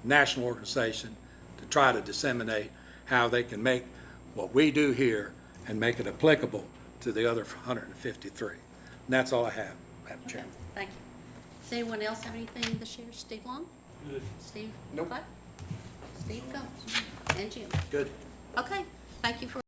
national organization, to try to disseminate how they can make what we do here and make it applicable to the other 153. And that's all I have, Madam Chairman. Thank you. Does anyone else have anything to share? Steve Long? Steve? Nope. Clay? Steve Combs? And Jim? Good. Okay, thank you for